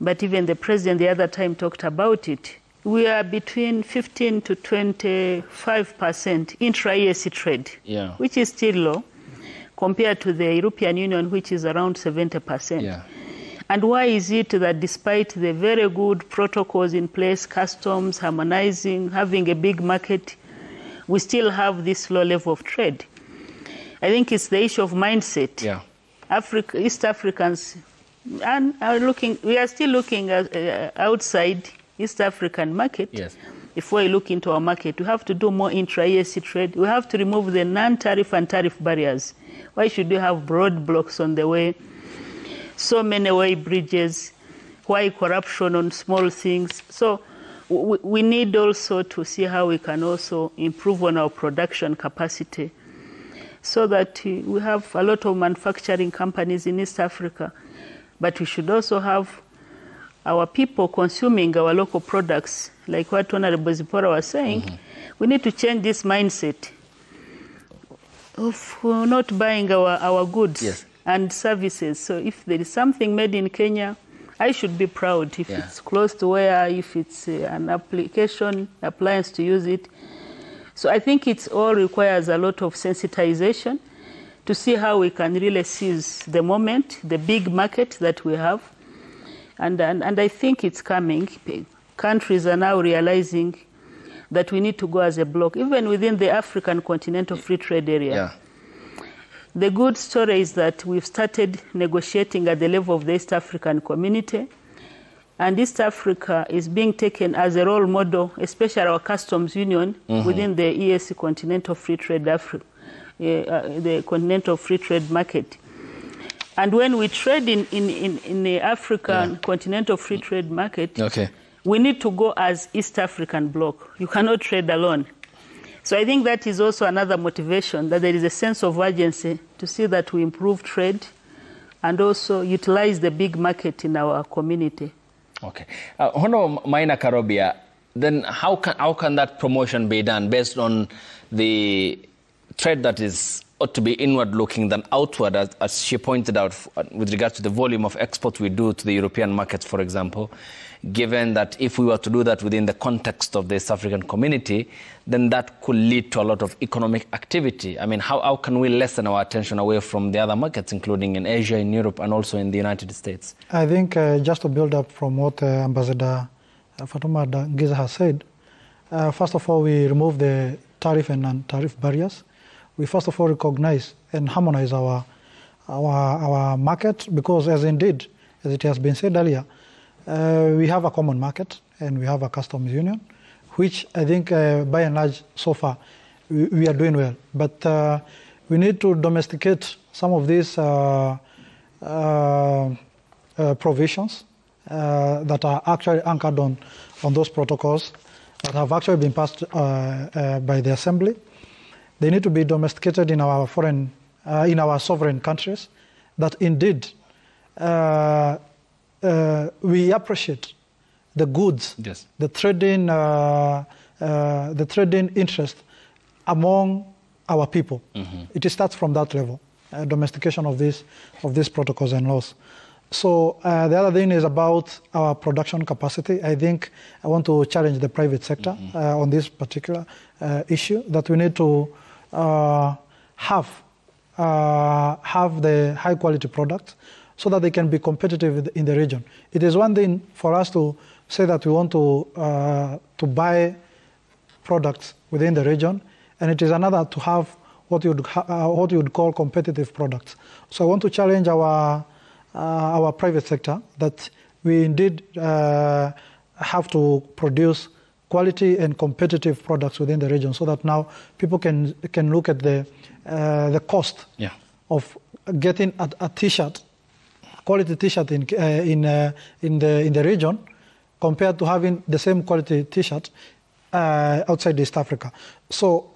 but even the president the other time talked about it. We are between 15 to 25% intra-EAC trade, which is still low compared to the European Union, which is around 70%. And why is it that despite the very good protocols in place, customs, harmonizing, having a big market, we still have this low level of trade? I think it's the issue of mindset. East Africans we are still looking at outside East African market. Before you look into our market, we have to do more intra-EAC trade. We have to remove the non-tariff and tariff barriers. Why should we have broad blocks on the way? So many way bridges. Why corruption on small things? So we need also to see how we can also improve on our production capacity, so that we have a lot of manufacturing companies in East Africa. But we should also have our people consuming our local products, like what Honorable Zipporah was saying. We need to change this mindset of not buying our goods and services. So if there is something made in Kenya, I should be proud. If it's close to where, if it's an appliance to use it. So I think it all requires a lot of sensitization to see how we can really seize the moment, the big market that we have. And I think it's coming. Countries are now realizing that we need to go as a bloc, even within the African Continental Free Trade Area. The good story is that we've started negotiating at the level of the East African community. And East Africa is being taken as a role model, especially our customs union within the EAC Continental Free Trade the Continental Free Trade market. And when we trade in the African Continental Free Trade market, we need to go as East African bloc. You cannot trade alone. So I think that is also another motivation, that there is a sense of urgency to see that we improve trade and also utilize the big market in our community. Okay. Honorable Maina Karobia, then how can that promotion be done based on the trade that ought to be inward-looking than outward, as she pointed out, with regards to the volume of exports we do to the European markets, for example, given that if we were to do that within the context of the East African community, then that could lead to a lot of economic activity. I mean, how can we lessen our attention away from the other markets, including in Asia, in Europe, and also in the United States? I think just to build up from what Ambassador Fatuma Giza has said, first of all, we remove the tariff and non-tariff barriers. We first of all recognize and harmonize our market, because as it has been said earlier, we have a common market and we have a customs union, which I think by and large so far we are doing well. But we need to domesticate some of these provisions that are actually anchored on those protocols that have actually been passed by the Assembly. They need to be domesticated in our sovereign countries, that indeed we appreciate the goods, yes, the trading interest among our people. Mm-hmm. It starts from that level, domestication of these protocols and laws. So the other thing is about our production capacity. I think I want to challenge the private sector mm-hmm. On this particular issue, that we need to have the high quality products so that they can be competitive in the region. It is one thing for us to say that we want to buy products within the region, and it is another to have what you would call competitive products. So I want to challenge our private sector that we indeed have to produce quality and competitive products within the region, so that now people can look at the cost of getting a T-shirt, quality T-shirt in the region, compared to having the same quality T-shirt outside East Africa. So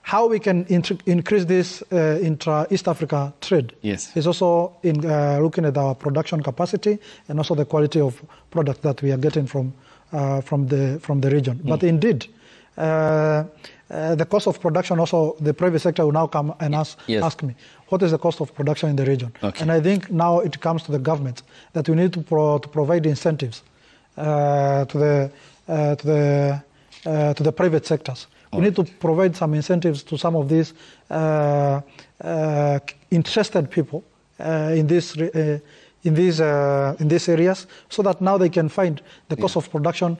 how we can increase this intra-East Africa trade is also in looking at our production capacity and also the quality of products that we are getting from the region. Mm. But indeed, the cost of production also, the private sector will now come and ask me, what is the cost of production in the region? Okay. And I think now it comes to the government that we need to provide incentives to the private sectors. We need to provide some incentives to some of these interested people in these areas, so that now they can find the cost of production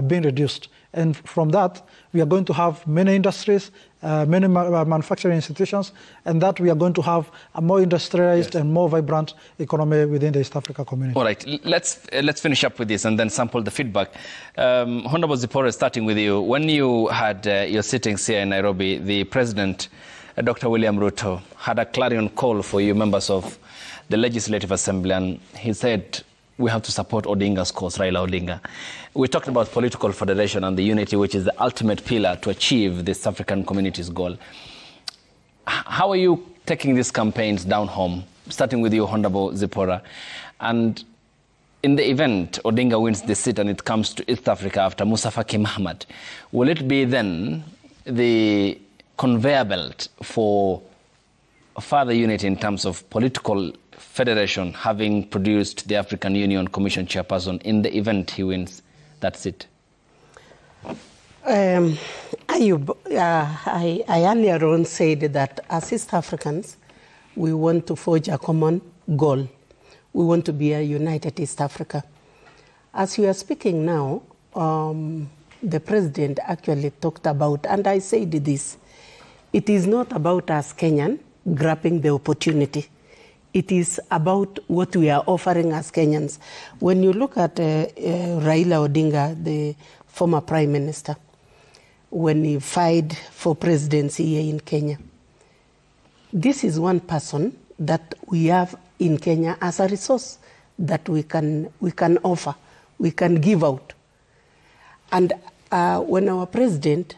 being reduced. And from that, we are going to have many industries, many manufacturing institutions, and that we are going to have a more industrialized and more vibrant economy within the East Africa community. All right, let's finish up with this and then sample the feedback. Honorable Zipporah, starting with you. When you had your sittings here in Nairobi, the President, Dr. William Ruto, had a clarion call for you members of the Legislative Assembly, and he said, we have to support Odinga's cause, Raila Odinga. We talked about political federation and the unity, which is the ultimate pillar to achieve this African community's goal. How are you taking these campaigns down home, starting with you, Honorable Zipporah? And in the event Odinga wins the seat and it comes to East Africa after Musa Faki Mahamat, will it be then the conveyor belt for further unity in terms of political federation, having produced the African Union Commission chairperson in the event he wins that seat? Ayub, I earlier on said that as East Africans, we want to forge a common goal. We want to be a united East Africa. As you are speaking now, the President actually talked about, and I said this, it is not about us Kenyan grabbing the opportunity. It is about what we are offering as Kenyans. When you look at Raila Odinga, the former Prime Minister, when he filed for presidency here in Kenya, this is one person that we have in Kenya as a resource that we can offer, we can give out. And when our president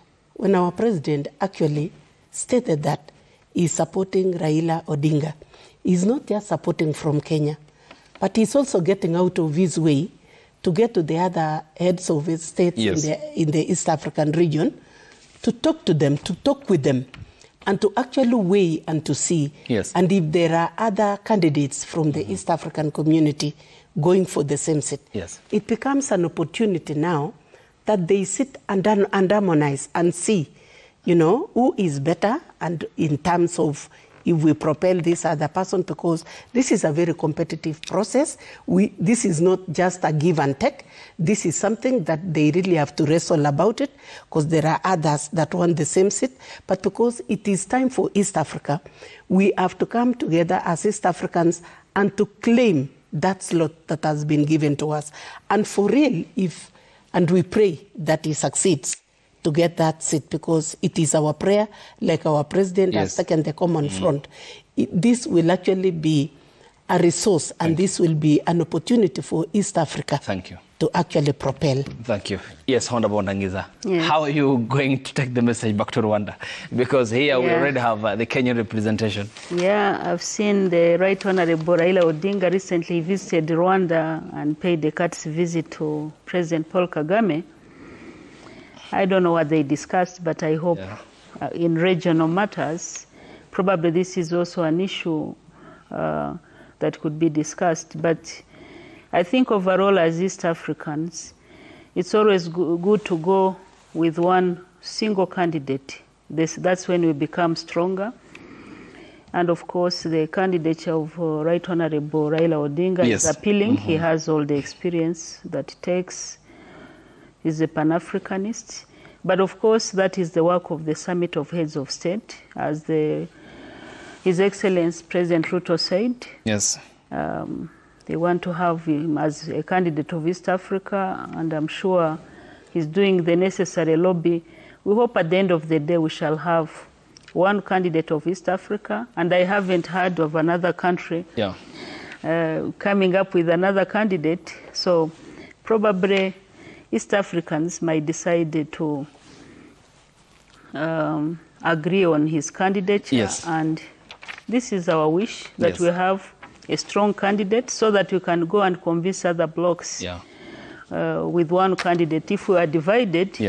actually stated that is supporting Raila Odinga. He's not just supporting from Kenya, but he's also getting out of his way to get to the other heads of his states in the East African region, to talk to them, to talk with them, and to actually weigh and to see. And if there are other candidates from the East African community going for the same seat, it becomes an opportunity now that they sit and harmonize and see, you know, who is better, and in terms of if we propel this other person, because this is a very competitive process. This is not just a give and take. This is something that they really have to wrestle about it, because there are others that want the same seat. But because it is time for East Africa, we have to come together as East Africans and to claim that slot that has been given to us. And for real, and we pray that he succeeds to get that seat, because it is our prayer, like our president has taken the common front. This will actually be a resource, and this will be an opportunity for East Africa to actually propel. Thank you. Yes, Honorable Ndangiza. How are you going to take the message back to Rwanda? Because here we already have the Kenyan representation. Yeah, I've seen the Right Honorable Raila Odinga recently visited Rwanda and paid a courtesy visit to President Paul Kagame. I don't know what they discussed, but I hope in regional matters, probably this is also an issue that could be discussed. But I think overall as East Africans, it's always good to go with one single candidate. That's when we become stronger. And of course, the candidature of Right Honorable Raila Odinga is appealing. He has all the experience that it takes. He's a Pan-Africanist. But of course, that is the work of the Summit of Heads of State, as His Excellency President Ruto said. They want to have him as a candidate of East Africa, and I'm sure he's doing the necessary lobby. We hope at the end of the day we shall have one candidate of East Africa, and I haven't heard of another country coming up with another candidate. So probably East Africans might decide to agree on his candidature, and this is our wish, that we have a strong candidate so that we can go and convince other blocks with one candidate. If we are divided,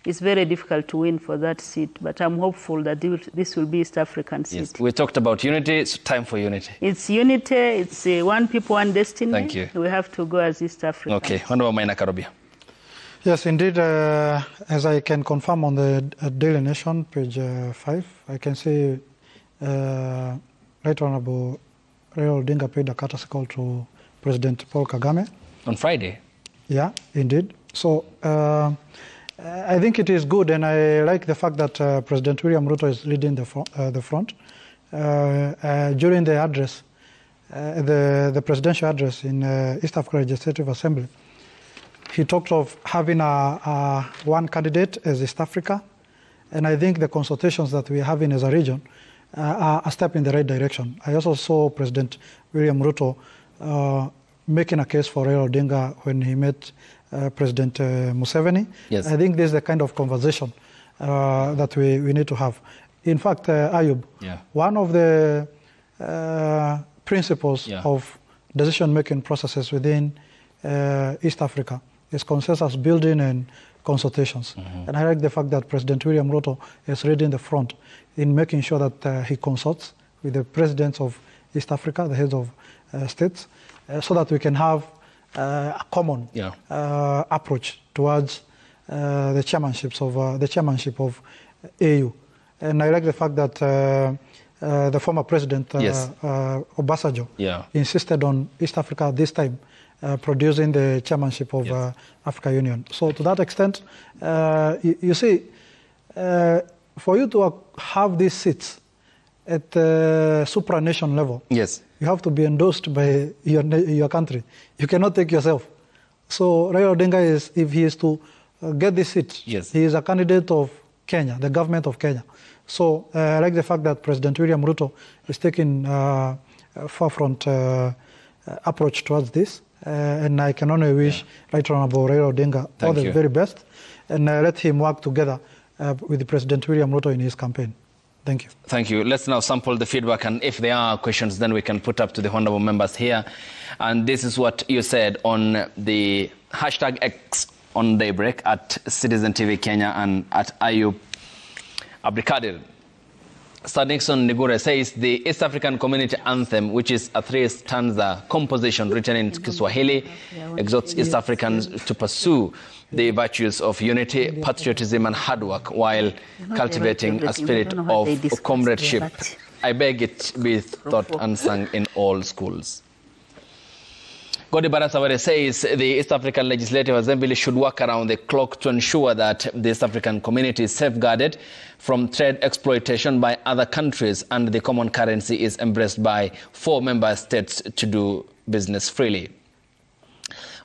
it's very difficult to win for that seat, but I'm hopeful that this will be East African seat. We talked about unity. It's time for unity. It's unity. It's one people, one destiny. Thank you. We have to go as East Africa. Okay. Honorable Maina Karobia. Yes, indeed. As I can confirm on the Daily Nation, page 5, I can see Right Honorable Raila Odinga paid a courtesy call to President Paul Kagame. On Friday? Yeah, indeed. So I think it is good, and I like the fact that President William Ruto is leading the front. During the address, the presidential address in East Africa Legislative Assembly, he talked of having one candidate as East Africa, and I think the consultations that we are having as a region are a step in the right direction. I also saw President William Ruto making a case for Raila Odinga when he met President Museveni. I think this is the kind of conversation that we need to have. In fact, Ayub, one of the principles of decision-making processes within East Africa is consensus building and consultations. And I like the fact that President William Ruto is really in the front in making sure that he consults with the presidents of East Africa, the heads of states, so that we can have a common approach towards the chairmanship of AU. And I like the fact that the former president Obasanjo insisted on East Africa this time producing the chairmanship of Africa Union. So to that extent, you see, for you to have these seats at the supranational level, you have to be endorsed by your country. You cannot take yourself. So Raila Odinga if he is to get this seat, he is a candidate of Kenya, the government of Kenya. So I like the fact that President William Ruto is taking a forefront approach towards this. And I can only wish Right Honorable Raila Odinga all the very best, and let him work together with President William Ruto in his campaign. Thank you. Thank you. Let's now sample the feedback, and if there are questions, then we can put up to the honorable members here. And this is what you said on the hashtag X on Daybreak at Citizen TV Kenya and at Ayub Abdikadir. Sir Nixon Nigure says the East African Community Anthem, which is a 3-stanza composition written in Kiswahili, exhorts East Africans to pursue the virtues of unity, patriotism and hard work while cultivating a spirit of comradeship. I beg it be taught and sung in all schools. Godi Barasaware says the East African Legislative Assembly should work around the clock to ensure that the East African community is safeguarded from trade exploitation by other countries and the common currency is embraced by 4 member states to do business freely.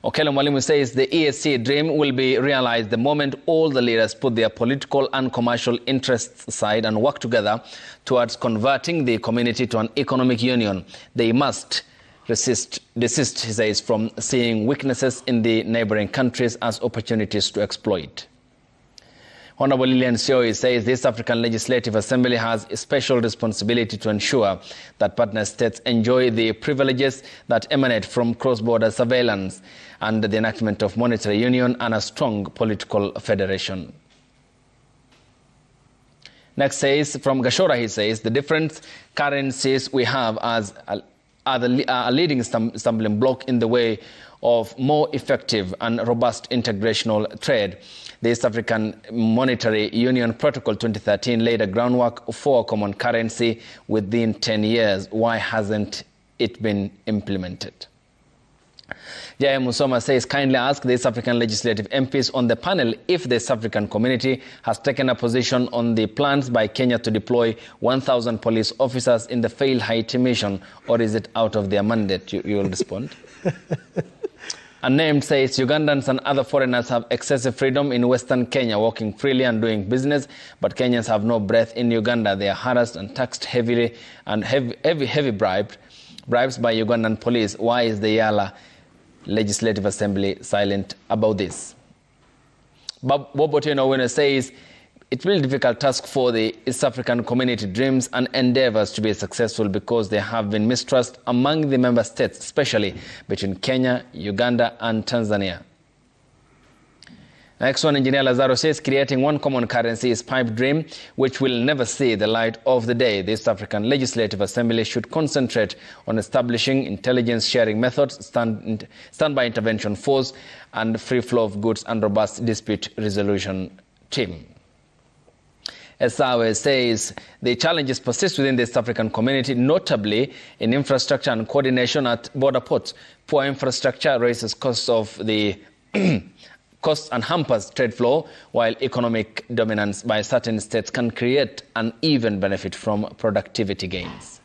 Okelo Mwalimu says the EAC dream will be realized the moment all the leaders put their political and commercial interests aside and work together towards converting the community to an economic union. They must desist, he says, from seeing weaknesses in the neighboring countries as opportunities to exploit. Honorable Lilian Sioi says the East African Legislative Assembly has a special responsibility to ensure that partner states enjoy the privileges that emanate from cross-border surveillance and the enactment of monetary union and a strong political federation. Next says, from Gashora, he says, the different currencies we have are a leading stumbling block in the way of more effective and robust integrational trade. The East African Monetary Union Protocol 2013 laid a groundwork for a common currency within 10 years. Why hasn't it been implemented? Jaya Musoma says, kindly ask the East African Legislative MPs on the panel if the East African community has taken a position on the plans by Kenya to deploy 1,000 police officers in the failed Haiti mission, or is it out of their mandate? You will respond. Unnamed says Ugandans and other foreigners have excessive freedom in Western Kenya, walking freely and doing business, but Kenyans have no breath in Uganda. They are harassed and taxed heavily and heavy bribes by Ugandan police. Why is the Yala Legislative Assembly silent about this? Bob Otieno Winner says it will be a difficult task for the East African community dreams and endeavours to be successful because there have been mistrust among the member states, especially between Kenya, Uganda and Tanzania. Next one, Engineer Lazaro says creating one common currency is pipe dream which will never see the light of the day. The East African Legislative Assembly should concentrate on establishing intelligence sharing methods, standby intervention force and free flow of goods and robust dispute resolution team. Esawe says the challenges persist within the East African community, notably in infrastructure and coordination at border ports. Poor infrastructure raises costs of the costs and hampers trade flow, while economic dominance by certain states can create uneven benefit from productivity gains.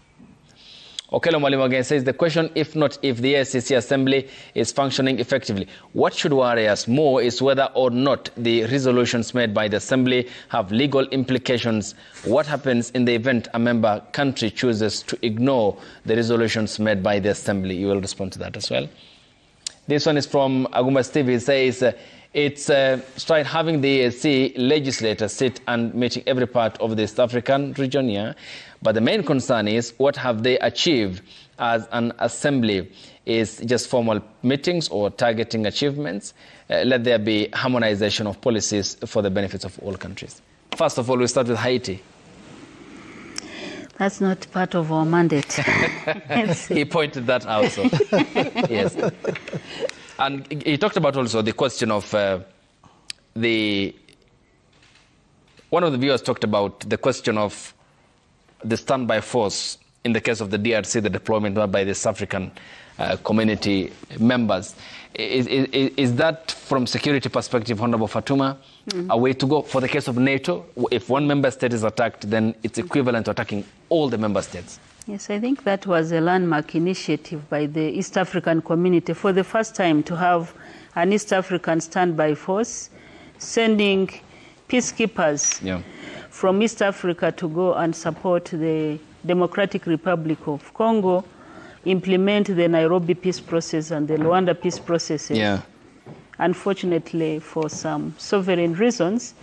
Okelo Mwalimu again says the question, if not if the EAC Assembly is functioning effectively, what should worry us more is whether or not the resolutions made by the Assembly have legal implications. What happens in the event a member country chooses to ignore the resolutions made by the Assembly? You will respond to that as well. This one is from Agumba Steve. He says, it's straight having the EAC legislators sit and meeting every part of the East African region here. But the main concern is what have they achieved as an assembly? Is just formal meetings or targeting achievements? Let there be harmonization of policies for the benefits of all countries. First of all, we start with Haiti. That's not part of our mandate. He pointed that out. So. Yes. And he talked about also the question of one of the viewers talked about the question of the standby force in the case of the DRC, the deployment by the South African community members. Is that, from security perspective, Honorable Fatuma, a way to go? For the case of NATO, if one member state is attacked, then it's equivalent to attacking all the member states. Yes, I think that was a landmark initiative by the East African community for the first time to have an East African standby force sending peacekeepers from East Africa to go and support the Democratic Republic of Congo, implement the Nairobi peace process and the Luanda peace processes. Yeah. Unfortunately, for some sovereign reasons,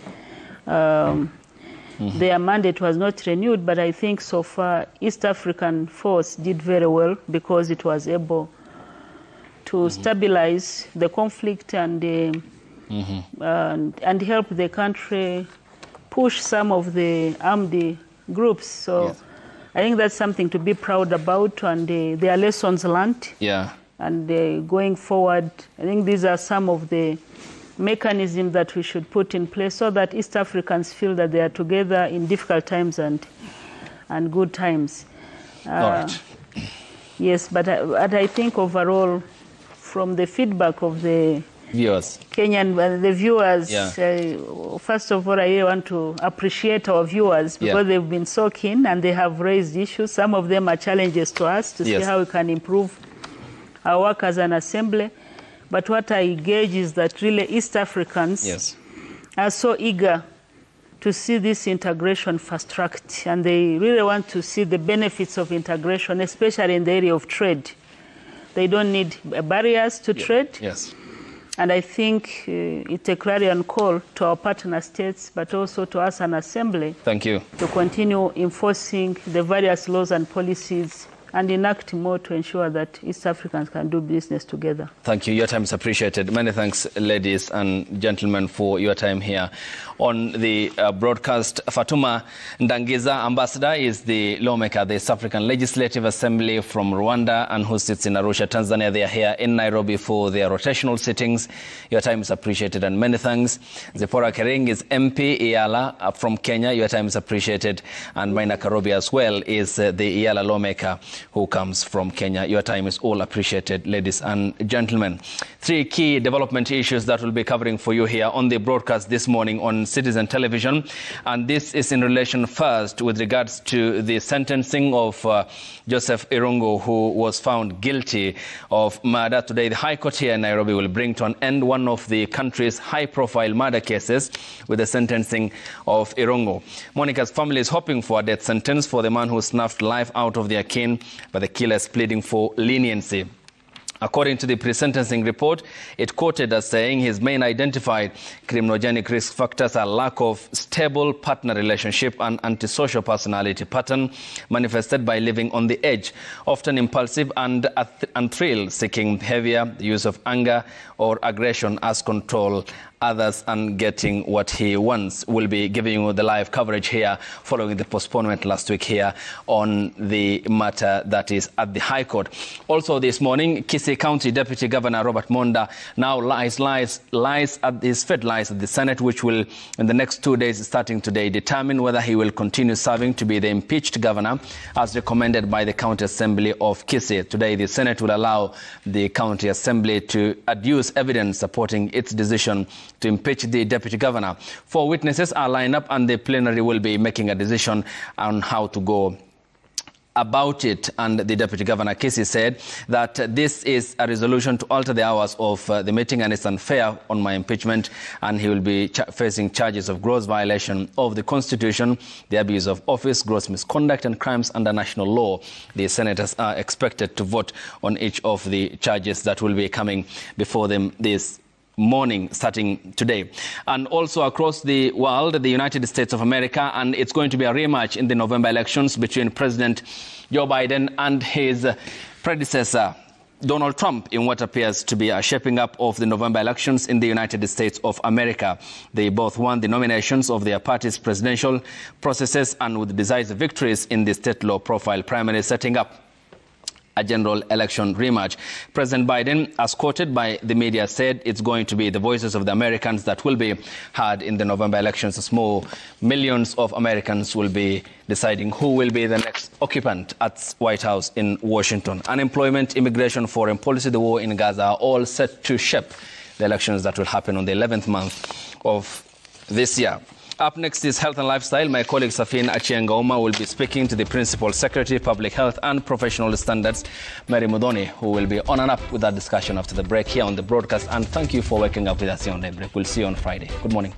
their mandate was not renewed, but I think so far East African force did very well because it was able to stabilize the conflict and help the country push some of the armed groups. So I think that's something to be proud about, and there are lessons learned. Yeah. And going forward, I think these are some of the mechanisms that we should put in place so that East Africans feel that they are together in difficult times and good times. All right. Yes, but I think overall, from the feedback of the viewers, the viewers, first of all, I really want to appreciate our viewers because they've been so keen and they have raised issues. Some of them are challenges to us to see how we can improve our work as an assembly. But what I gauge is that really East Africans are so eager to see this integration fast-tracked, and they really want to see the benefits of integration, especially in the area of trade. They don't need barriers to trade. Yes. And I think it's a clarion call to our partner states, but also to us an assembly. Thank you. To continue enforcing the various laws and policies and enact more to ensure that East Africans can do business together. Thank you. Your time is appreciated. Many thanks, ladies and gentlemen, for your time here on the broadcast. Fatuma Ndangiza, Ambassador, is the lawmaker at the East African Legislative Assembly from Rwanda and who sits in Arusha, Tanzania. They are here in Nairobi for their rotational sittings. Your time is appreciated and many thanks. Zipporah Kering is MP Iyala from Kenya. Your time is appreciated. And Maina Karobi as well is the Iyala lawmaker who comes from Kenya. Your time is all appreciated, ladies and gentlemen. 3 key development issues that we'll be covering for you here on the broadcast this morning on Citizen Television. And this is in relation first with regards to the sentencing of Joseph Irungu, who was found guilty of murder. Today, the High Court here in Nairobi will bring to an end one of the country's high-profile murder cases with the sentencing of Irungu. Monica's family is hoping for a death sentence for the man who snuffed life out of their kin, but the killer is pleading for leniency. According to the pre-sentencing report, it quoted as saying his main identified criminogenic risk factors are lack of stable partner relationship and antisocial personality pattern manifested by living on the edge, often impulsive and thrill-seeking behavior, the use of anger or aggression as control others and getting what he wants. We'll be giving you the live coverage here following the postponement last week here on the matter that is at the High Court. Also this morning, Kisii County Deputy Governor Robert Monda now lies at his fate lies at the Senate, which will in the next 2 days starting today determine whether he will continue serving to be the impeached governor as recommended by the County Assembly of Kisii. Today the Senate will allow the County Assembly to adduce evidence supporting its decision to impeach the deputy governor. 4 witnesses are lined up and the plenary will be making a decision on how to go about it. And the deputy governor, Kisii, said that this is a resolution to alter the hours of the meeting and it's unfair on my impeachment, and he will be facing charges of gross violation of the Constitution, the abuse of office, gross misconduct and crimes under national law. The senators are expected to vote on each of the charges that will be coming before them this morning starting today. And also across the world, the United States of America, and it's going to be a rematch in the November elections between President Joe Biden and his predecessor Donald Trump in what appears to be a shaping up of the November elections in the United States of America. They both won the nominations of their party's presidential processes and with decisive victories in the state law profile primary, setting up a general election rematch. President Biden, as quoted by the media, said it's going to be the voices of the Americans that will be heard in the November elections. As more millions of Americans will be deciding who will be the next occupant at White House in Washington. Unemployment, immigration, foreign policy, the war in Gaza are all set to shape the elections that will happen on the 11th month of this year. Up next is Health and Lifestyle. My colleague Safin Achiengauma will be speaking to the Principal Secretary, Public Health and Professional Standards, Mary Mudhoni, who will be on and up with that discussion after the break here on the broadcast. And thank you for waking up with us here on Daybreak. We'll see you on Friday. Good morning.